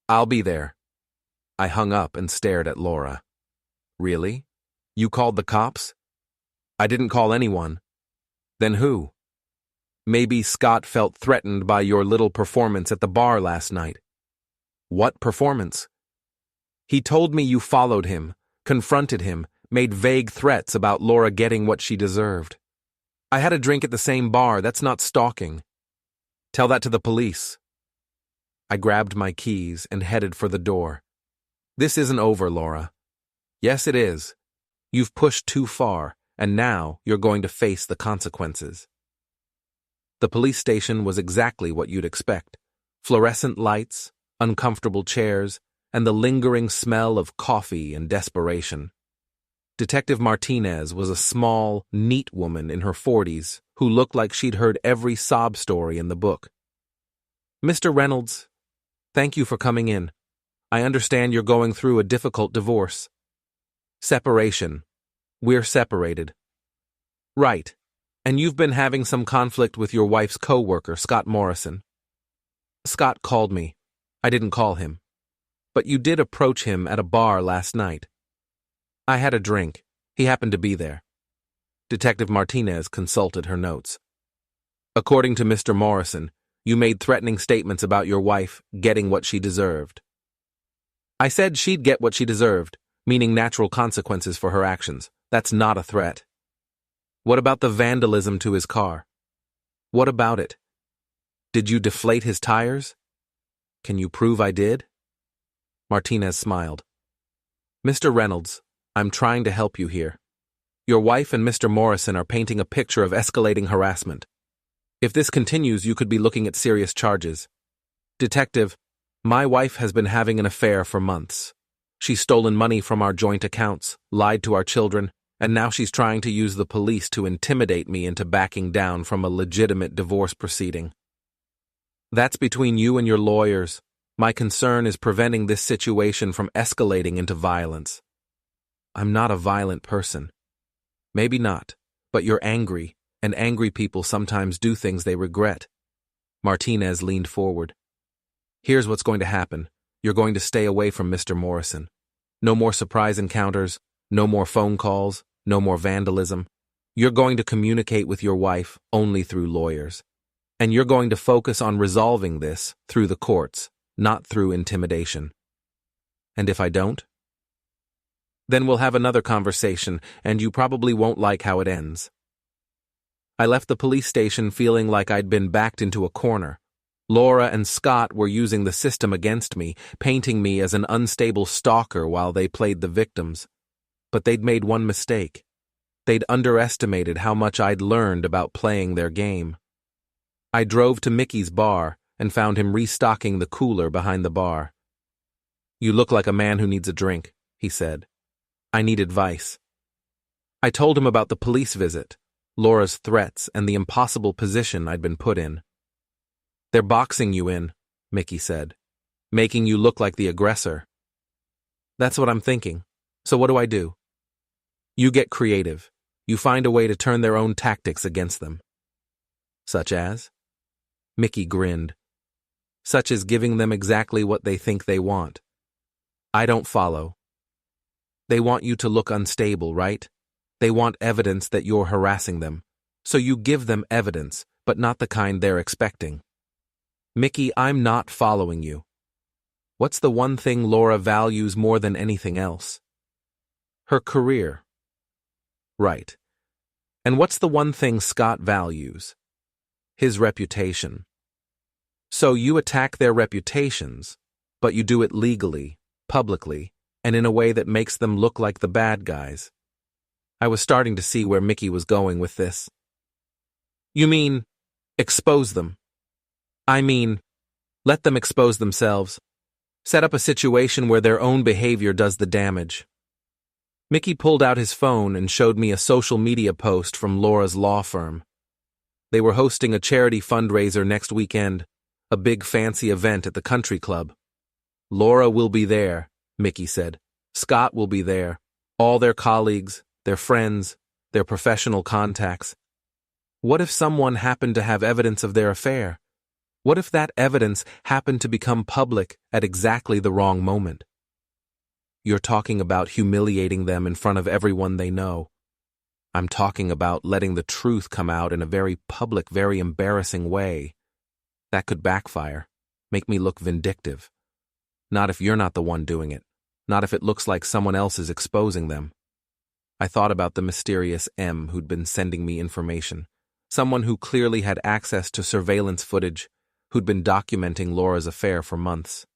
I'll be there. I hung up and stared at Laura. Really? You called the cops? I didn't call anyone. Then who? Maybe Scott felt threatened by your little performance at the bar last night. What performance? He told me you followed him, confronted him, made vague threats about Laura getting what she deserved. I had a drink at the same bar. That's not stalking. Tell that to the police. I grabbed my keys and headed for the door. This isn't over, Laura. Yes, it is. You've pushed too far, and now you're going to face the consequences. The police station was exactly what you'd expect. Fluorescent lights, uncomfortable chairs, and the lingering smell of coffee and desperation. Detective Martinez was a small, neat woman in her 40s who looked like she'd heard every sob story in the book. Mr. Reynolds, thank you for coming in. I understand you're going through a difficult divorce. Separation. We're separated. Right. And you've been having some conflict with your wife's co-worker, Scott Morrison. Scott called me. I didn't call him. But you did approach him at a bar last night. I had a drink. He happened to be there. Detective Martinez consulted her notes. According to Mr. Morrison, you made threatening statements about your wife getting what she deserved. I said she'd get what she deserved, meaning natural consequences for her actions. That's not a threat. What about the vandalism to his car? What about it? Did you deflate his tires? Can you prove I did? Martinez smiled. Mr. Reynolds, I'm trying to help you here. Your wife and Mr. Morrison are painting a picture of escalating harassment. If this continues, you could be looking at serious charges. Detective, my wife has been having an affair for months. She's stolen money from our joint accounts, lied to our children, and now she's trying to use the police to intimidate me into backing down from a legitimate divorce proceeding. That's between you and your lawyers. My concern is preventing this situation from escalating into violence. I'm not a violent person. Maybe not, but you're angry, and angry people sometimes do things they regret. Martinez leaned forward. Here's what's going to happen. You're going to stay away from Mr. Morrison. No more surprise encounters, no more phone calls, no more vandalism. You're going to communicate with your wife only through lawyers. And you're going to focus on resolving this through the courts, not through intimidation. And if I don't? Then we'll have another conversation, and you probably won't like how it ends. I left the police station feeling like I'd been backed into a corner. Laura and Scott were using the system against me, painting me as an unstable stalker while they played the victims. But they'd made one mistake. They'd underestimated how much I'd learned about playing their game. I drove to Mickey's bar and found him restocking the cooler behind the bar. "You look like a man who needs a drink," he said. I need advice. I told him about the police visit, Laura's threats, and the impossible position I'd been put in. "They're boxing you in," Mickey said, "making you look like the aggressor." "That's what I'm thinking. So what do I do?" "You get creative. You find a way to turn their own tactics against them." "Such as?" Mickey grinned. "Such as giving them exactly what they think they want." "I don't follow." "They want you to look unstable, right? They want evidence that you're harassing them. So you give them evidence, but not the kind they're expecting." "Mickey, I'm not following you. What's the one thing Laura values more than anything else?" "Her career." "Right. And what's the one thing Scott values?" "His reputation." "So you attack their reputations, but you do it legally, publicly, and in a way that makes them look like the bad guys." I was starting to see where Mickey was going with this. "You mean, expose them?" "I mean, let them expose themselves. Set up a situation where their own behavior does the damage." Mickey pulled out his phone and showed me a social media post from Laura's law firm. They were hosting a charity fundraiser next weekend, a big fancy event at the country club. "Laura will be there," Mickey said. "Scott will be there. All their colleagues, their friends, their professional contacts. What if someone happened to have evidence of their affair? What if that evidence happened to become public at exactly the wrong moment?" "You're talking about humiliating them in front of everyone they know. I'm talking about letting the truth come out in a very public, very embarrassing way. That could backfire, make me look vindictive. Not if you're not the one doing it. Not if it looks like someone else is exposing them." I thought about the mysterious M who'd been sending me information, someone who clearly had access to surveillance footage, who'd been documenting Laura's affair for months.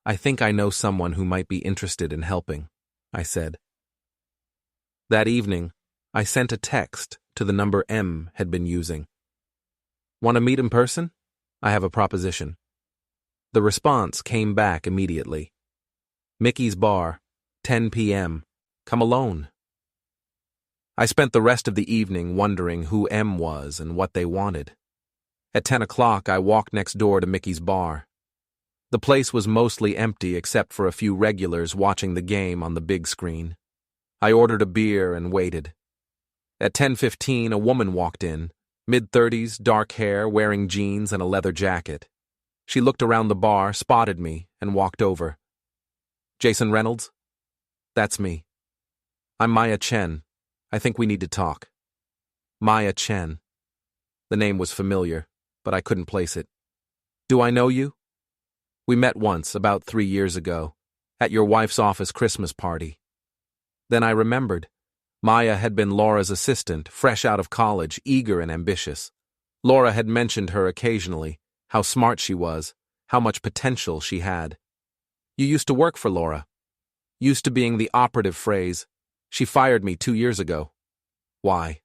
"I think I know someone who might be interested in helping," I said. That evening, I sent a text to the number M had been using. "Want to meet in person? I have a proposition." The response came back immediately. "Mickey's bar, 10 p.m. Come alone." I spent the rest of the evening wondering who M was and what they wanted. At 10 o'clock, I walked next door to Mickey's bar. The place was mostly empty except for a few regulars watching the game on the big screen. I ordered a beer and waited. At 10:15, a woman walked in, mid-30s, dark hair, wearing jeans and a leather jacket. She looked around the bar, spotted me, and walked over. "Jason Reynolds?" "That's me." "I'm Maya Chen. I think we need to talk." Maya Chen. The name was familiar, but I couldn't place it. "Do I know you?" "We met once, about 3 years ago, at your wife's office Christmas party." Then I remembered. Maya had been Laura's assistant, fresh out of college, eager and ambitious. Laura had mentioned her occasionally, how smart she was, how much potential she had. "You used to work for Laura." Used to being the operative phrase. "She fired me 2 years ago." "Why?"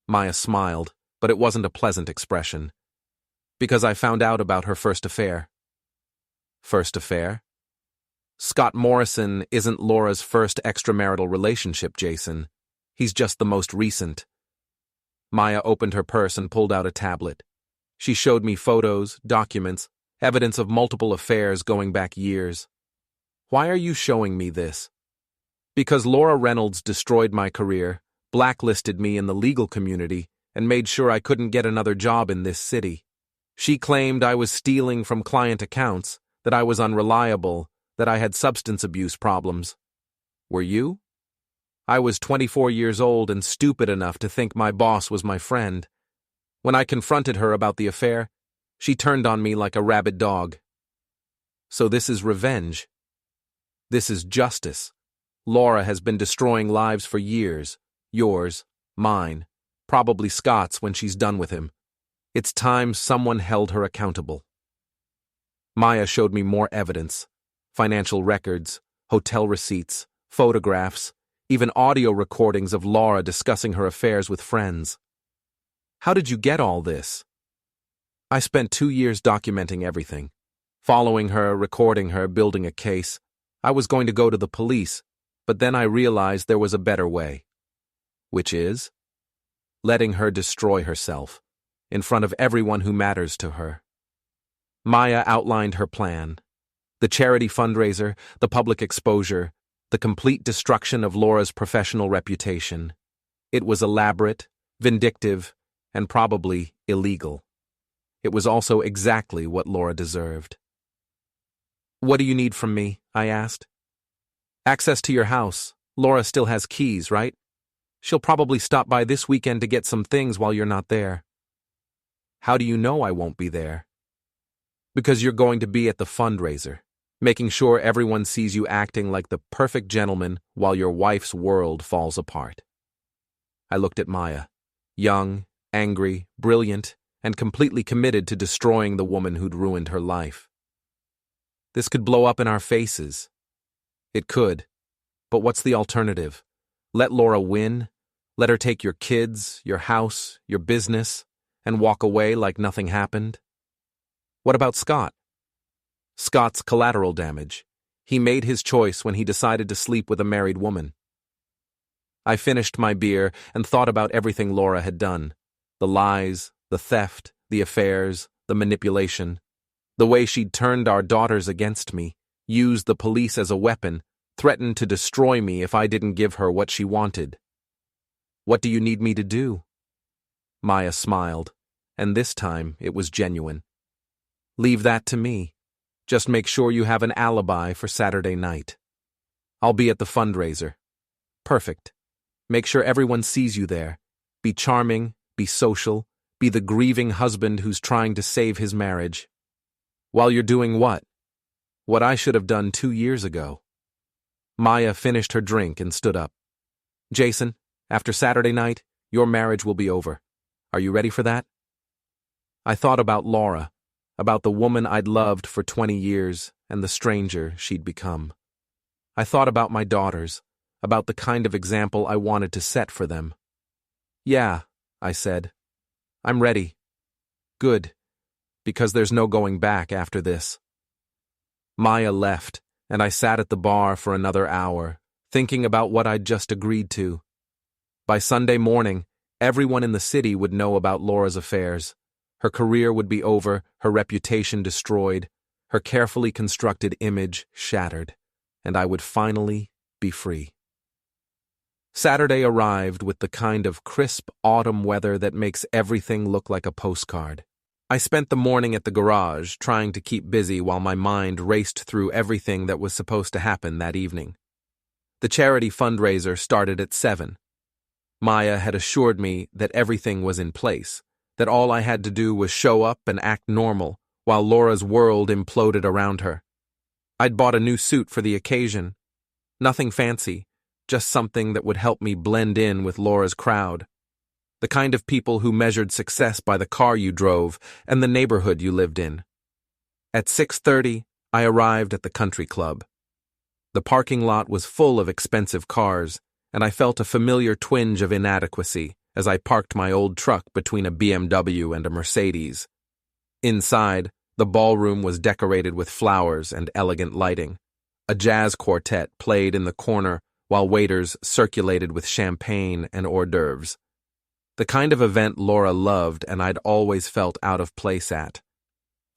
Maya smiled, but it wasn't a pleasant expression. "Because I found out about her first affair." "First affair?" "Scott Morrison isn't Laura's first extramarital relationship, Jason. He's just the most recent." Maya opened her purse and pulled out a tablet. She showed me photos, documents, evidence of multiple affairs going back years. "Why are you showing me this?" "Because Laura Reynolds destroyed my career, blacklisted me in the legal community, and made sure I couldn't get another job in this city. She claimed I was stealing from client accounts, that I was unreliable, that I had substance abuse problems. Were you? I was 24 years old and stupid enough to think my boss was my friend. When I confronted her about the affair, she turned on me like a rabid dog. So this is revenge. This is justice. Laura has been destroying lives for years. Yours, mine, probably Scott's when she's done with him. It's time someone held her accountable. Maya showed me more evidence. Financial records, hotel receipts, photographs, even audio recordings of Laura discussing her affairs with friends. How did you get all this? I spent 2 years documenting everything. Following her, recording her, building a case. I was going to go to the police, but then I realized there was a better way. Which is? Letting her destroy herself, in front of everyone who matters to her. Maya outlined her plan. The charity fundraiser, the public exposure, the complete destruction of Laura's professional reputation. It was elaborate, vindictive, and probably illegal. It was also exactly what Laura deserved. What do you need from me? I asked. Access to your house. Laura still has keys, right? She'll probably stop by this weekend to get some things while you're not there. How do you know I won't be there? Because you're going to be at the fundraiser, making sure everyone sees you acting like the perfect gentleman while your wife's world falls apart. I looked at Maya, young, angry, brilliant, and completely committed to destroying the woman who'd ruined her life. This could blow up in our faces. It could. But what's the alternative? Let Laura win? Let her take your kids, your house, your business, and walk away like nothing happened? What about Scott? Scott's collateral damage. He made his choice when he decided to sleep with a married woman. I finished my beer and thought about everything Laura had done. The lies, the theft, the affairs, the manipulation. The way she'd turned our daughters against me, used the police as a weapon, threatened to destroy me if I didn't give her what she wanted. What do you need me to do? Maya smiled, and this time it was genuine. Leave that to me. Just make sure you have an alibi for Saturday night. I'll be at the fundraiser. Perfect. Make sure everyone sees you there. Be charming, be social, be the grieving husband who's trying to save his marriage. While you're doing what? What I should have done 2 years ago. Maya finished her drink and stood up. Jason, after Saturday night, your marriage will be over. Are you ready for that? I thought about Laura, about the woman I'd loved for 20 years and the stranger she'd become. I thought about my daughters, about the kind of example I wanted to set for them. Yeah, I said. I'm ready. Good, because there's no going back after this. Maya left, and I sat at the bar for another hour, thinking about what I'd just agreed to. By Sunday morning, everyone in the city would know about Laura's affairs. Her career would be over, her reputation destroyed, her carefully constructed image shattered, and I would finally be free. Saturday arrived with the kind of crisp autumn weather that makes everything look like a postcard. I spent the morning at the garage trying to keep busy while my mind raced through everything that was supposed to happen that evening. The charity fundraiser started at 7. Maya had assured me that everything was in place, that all I had to do was show up and act normal while Laura's world imploded around her. I'd bought a new suit for the occasion. Nothing fancy, just something that would help me blend in with Laura's crowd. The kind of people who measured success by the car you drove and the neighborhood you lived in. At 6:30, I arrived at the country club. The parking lot was full of expensive cars, and I felt a familiar twinge of inadequacy as I parked my old truck between a BMW and a Mercedes. Inside, the ballroom was decorated with flowers and elegant lighting. A jazz quartet played in the corner while waiters circulated with champagne and hors d'oeuvres. The kind of event Laura loved and I'd always felt out of place at.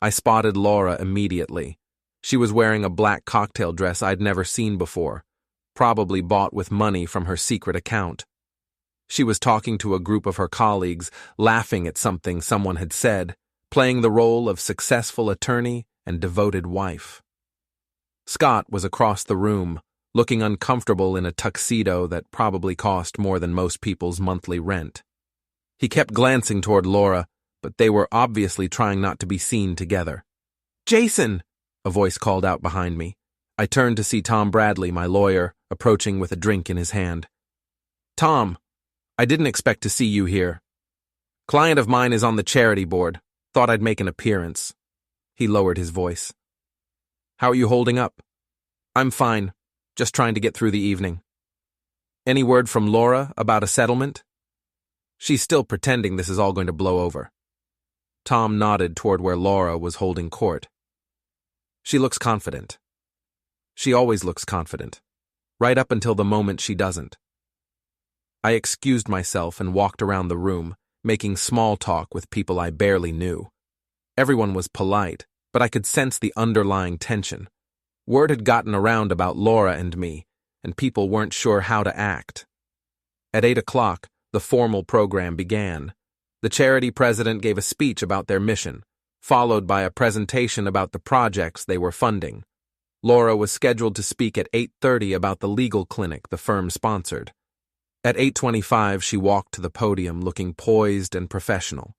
I spotted Laura immediately. She was wearing a black cocktail dress I'd never seen before, probably bought with money from her secret account. She was talking to a group of her colleagues, laughing at something someone had said, playing the role of successful attorney and devoted wife. Scott was across the room, looking uncomfortable in a tuxedo that probably cost more than most people's monthly rent. He kept glancing toward Laura, but they were obviously trying not to be seen together. "Jason!" a voice called out behind me. I turned to see Tom Bradley, my lawyer, approaching with a drink in his hand. "Tom, I didn't expect to see you here. Client of mine is on the charity board. Thought I'd make an appearance." He lowered his voice. "How are you holding up?" "I'm fine. Just trying to get through the evening." "Any word from Laura about a settlement?" "She's still pretending this is all going to blow over." Tom nodded toward where Laura was holding court. "She looks confident. She always looks confident, right up until the moment she doesn't." I excused myself and walked around the room, making small talk with people I barely knew. Everyone was polite, but I could sense the underlying tension. Word had gotten around about Laura and me, and people weren't sure how to act. At 8 o'clock, the formal program began. The charity president gave a speech about their mission, followed by a presentation about the projects they were funding. Laura was scheduled to speak at 8:30 about the legal clinic the firm sponsored. At 8:25, she walked to the podium looking poised and professional.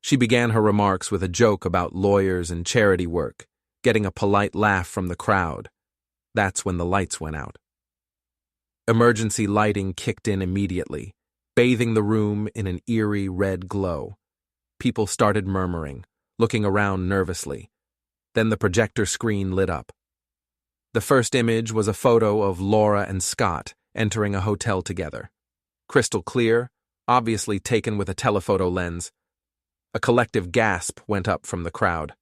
She began her remarks with a joke about lawyers and charity work, getting a polite laugh from the crowd. That's when the lights went out. Emergency lighting kicked in immediately, bathing the room in an eerie red glow. People started murmuring, looking around nervously. Then the projector screen lit up. The first image was a photo of Laura and Scott entering a hotel together. Crystal clear, obviously taken with a telephoto lens. A collective gasp went up from the crowd.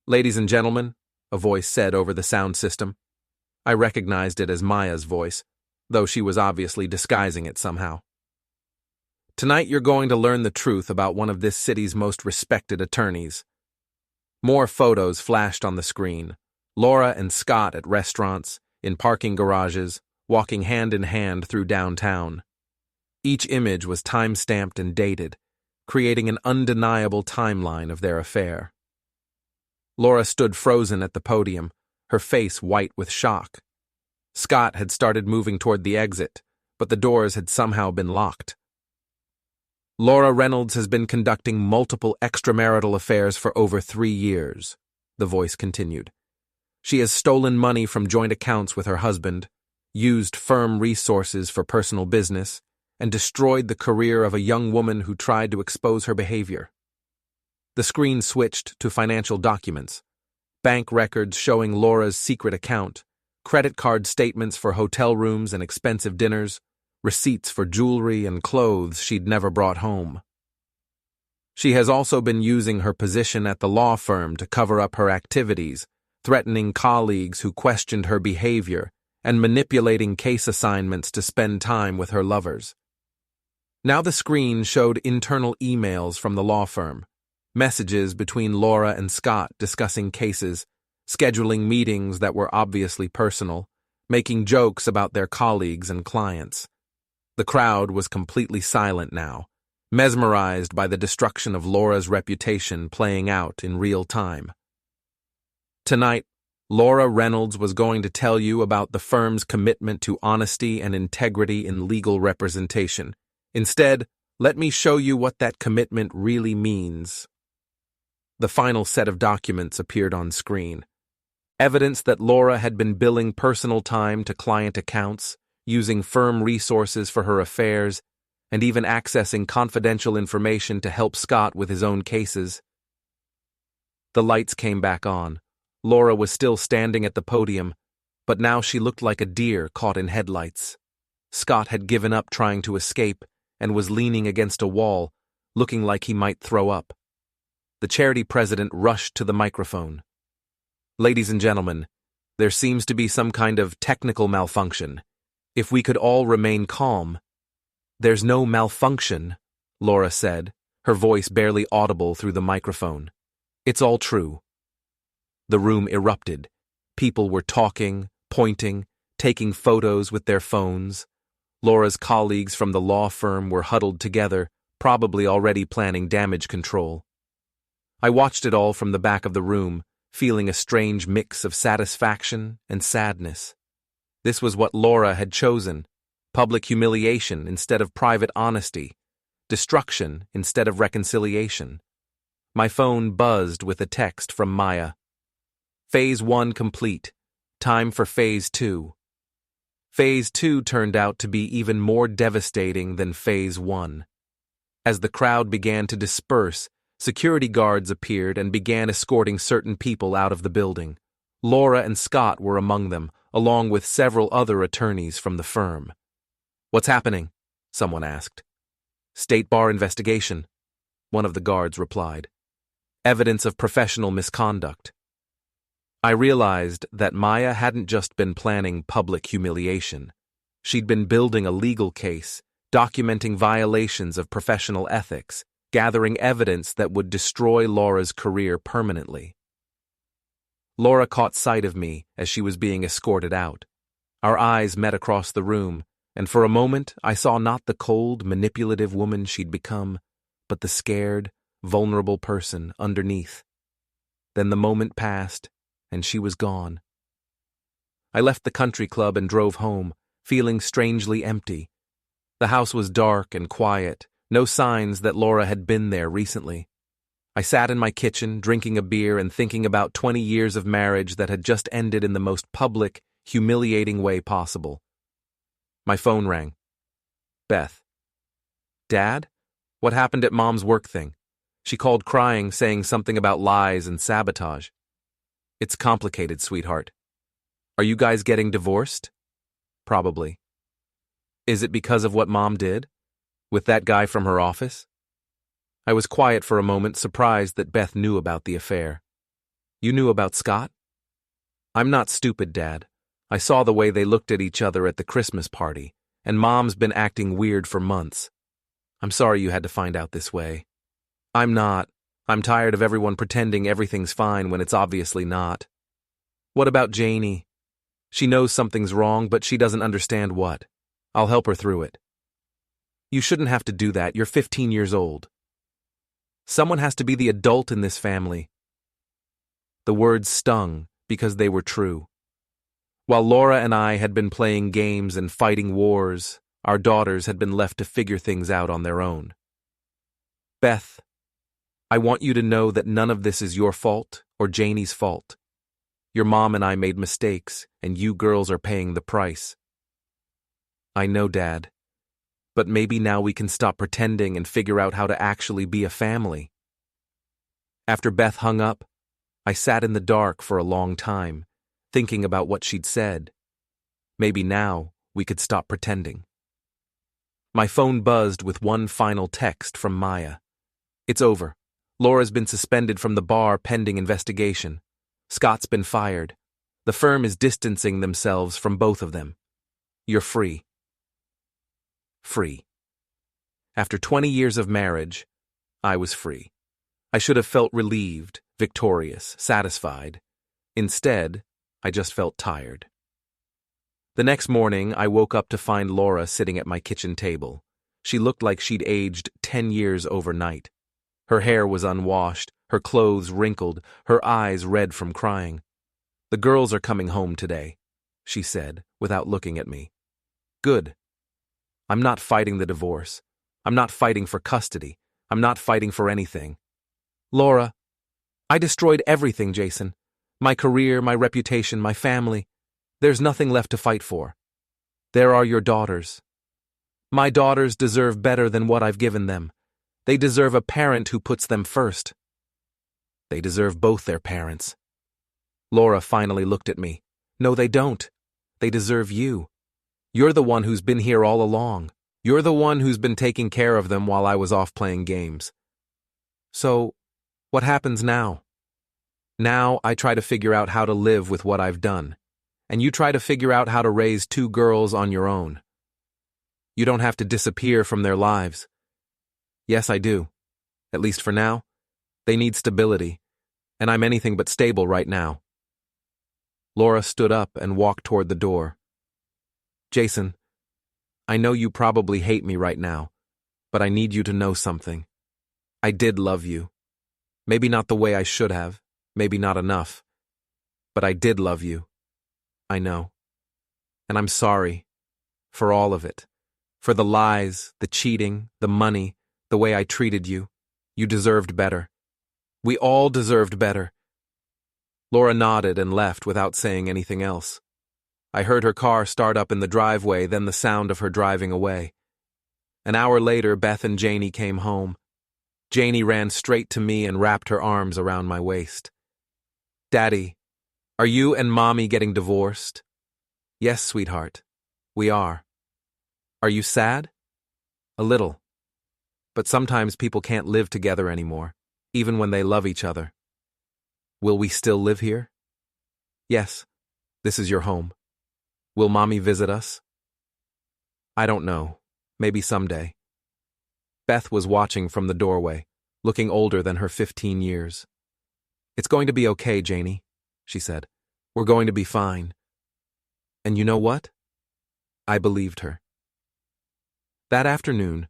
"Ladies and gentlemen," a voice said over the sound system. I recognized it as Maya's voice, though she was obviously disguising it somehow. "Tonight you're going to learn the truth about one of this city's most respected attorneys." More photos flashed on the screen. Laura and Scott at restaurants, in parking garages, walking hand in hand through downtown. Each image was time-stamped and dated, creating an undeniable timeline of their affair. Laura stood frozen at the podium, her face white with shock. Scott had started moving toward the exit, but the doors had somehow been locked. "Laura Reynolds has been conducting multiple extramarital affairs for over 3 years," the voice continued. "She has stolen money from joint accounts with her husband, used firm resources for personal business, and destroyed the career of a young woman who tried to expose her behavior." The screen switched to financial documents, bank records showing Laura's secret account, credit card statements for hotel rooms and expensive dinners, receipts for jewelry and clothes she'd never brought home. She has also been using her position at the law firm to cover up her activities, threatening colleagues who questioned her behavior and manipulating case assignments to spend time with her lovers. Now the screen showed internal emails from the law firm, messages between Laura and Scott discussing cases, scheduling meetings that were obviously personal, making jokes about their colleagues and clients. The crowd was completely silent now, mesmerized by the destruction of Laura's reputation playing out in real time. Tonight, Laura Reynolds was going to tell you about the firm's commitment to honesty and integrity in legal representation. Instead, let me show you what that commitment really means. The final set of documents appeared on screen. Evidence that Laura had been billing personal time to client accounts, using firm resources for her affairs, and even accessing confidential information to help Scott with his own cases. The lights came back on. Laura was still standing at the podium, but now she looked like a deer caught in headlights. Scott had given up trying to escape and was leaning against a wall, looking like he might throw up. The charity president rushed to the microphone. "Ladies and gentlemen, there seems to be some kind of technical malfunction. If we could all remain calm." "There's no malfunction," Laura said, her voice barely audible through the microphone. "It's all true." The room erupted. People were talking, pointing, taking photos with their phones. Laura's colleagues from the law firm were huddled together, probably already planning damage control. I watched it all from the back of the room, feeling a strange mix of satisfaction and sadness. This was what Laura had chosen: public humiliation instead of private honesty, destruction instead of reconciliation. My phone buzzed with a text from Maya. Phase 1 complete. Time for Phase 2. Phase 2 turned out to be even more devastating than Phase 1. As the crowd began to disperse, security guards appeared and began escorting certain people out of the building. Laura and Scott were among them, along with several other attorneys from the firm. "What's happening?" someone asked. "State Bar investigation," one of the guards replied. "Evidence of professional misconduct." I realized that Maya hadn't just been planning public humiliation. She'd been building a legal case, documenting violations of professional ethics, gathering evidence that would destroy Laura's career permanently. Laura caught sight of me as she was being escorted out. Our eyes met across the room, and for a moment I saw not the cold, manipulative woman she'd become, but the scared, vulnerable person underneath. Then the moment passed, and she was gone. I left the country club and drove home, feeling strangely empty. The house was dark and quiet, no signs that Laura had been there recently. I sat in my kitchen, drinking a beer and thinking about 20 years of marriage that had just ended in the most public, humiliating way possible. My phone rang. Beth. "Dad? What happened at Mom's work thing?" She called crying, saying something about lies and sabotage. "It's complicated, sweetheart. Are you guys getting divorced?" "Probably." "Is it because of what Mom did? With that guy from her office?" I was quiet for a moment, surprised that Beth knew about the affair. "You knew about Scott?" "I'm not stupid, Dad. I saw the way they looked at each other at the Christmas party, and Mom's been acting weird for months. I'm sorry you had to find out this way." "I'm not. I'm tired of everyone pretending everything's fine when it's obviously not." "What about Janie? She knows something's wrong, but she doesn't understand what. I'll help her through it." "You shouldn't have to do that. You're 15 years old." "Someone has to be the adult in this family." The words stung because they were true. While Laura and I had been playing games and fighting wars, our daughters had been left to figure things out on their own. "Beth, I want you to know that none of this is your fault or Janie's fault. Your mom and I made mistakes, and you girls are paying the price." "I know, Dad. But maybe now we can stop pretending and figure out how to actually be a family." After Beth hung up, I sat in the dark for a long time, thinking about what she'd said. Maybe now we could stop pretending. My phone buzzed with one final text from Maya. "It's over. Laura's been suspended from the bar pending investigation. Scott's been fired. The firm is distancing themselves from both of them. You're free." Free. After 20 years of marriage, I was free. I should have felt relieved, victorious, satisfied. Instead, I just felt tired. The next morning, I woke up to find Laura sitting at my kitchen table. She looked like she'd aged 10 years overnight. Her hair was unwashed, her clothes wrinkled, her eyes red from crying. "The girls are coming home today," she said, without looking at me. "Good. I'm not fighting the divorce. I'm not fighting for custody. I'm not fighting for anything. Laura, I destroyed everything, Jason. My career, my reputation, my family. There's nothing left to fight for. There are your daughters. My daughters deserve better than what I've given them. They deserve a parent who puts them first. They deserve both their parents." Laura finally looked at me. "No, they don't. They deserve you. You're the one who's been here all along. You're the one who's been taking care of them while I was off playing games. So, what happens now? Now I try to figure out how to live with what I've done, and you try to figure out how to raise 2 girls on your own. You don't have to disappear from their lives." "Yes, I do. At least for now. They need stability, and I'm anything but stable right now." Laura stood up and walked toward the door. "Jason, I know you probably hate me right now, but I need you to know something. I did love you. Maybe not the way I should have, maybe not enough, But I did love you. I know. And I'm sorry. For all of it. For the lies, the cheating, the money, the way I treated you. You deserved better. We all deserved better. Laura nodded and left without saying anything else. I heard her car start up in the driveway, then the sound of her driving away. An hour later, Beth and Janie came home. Janie ran straight to me and wrapped her arms around my waist. Daddy, are you and Mommy getting divorced? Yes, sweetheart. We are. Are you sad? A little. But sometimes people can't live together anymore, even when they love each other. Will we still live here? Yes. This is your home. Will Mommy visit us? I don't know. Maybe someday. Beth was watching from the doorway, looking older than her 15 years. It's going to be okay, Janie, she said. We're going to be fine. And you know what? I believed her. That afternoon,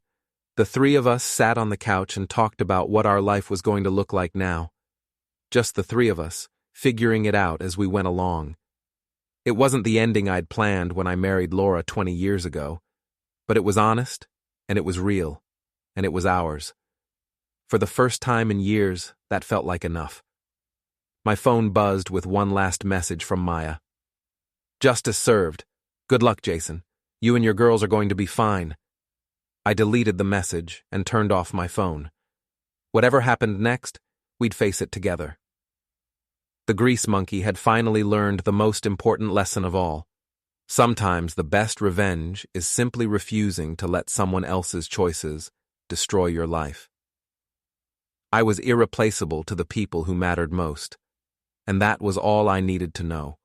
the three of us sat on the couch and talked about what our life was going to look like now. Just the three of us, figuring it out as we went along. It wasn't the ending I'd planned when I married Laura 20 years ago, but it was honest, and it was real, and it was ours. For the first time in years, that felt like enough. My phone buzzed with one last message from Maya. Justice served. Good luck, Jason. You and your girls are going to be fine. I deleted the message and turned off my phone. Whatever happened next, we'd face it together. The grease monkey had finally learned the most important lesson of all. Sometimes the best revenge is simply refusing to let someone else's choices destroy your life. I was irreplaceable to the people who mattered most, and that was all I needed to know.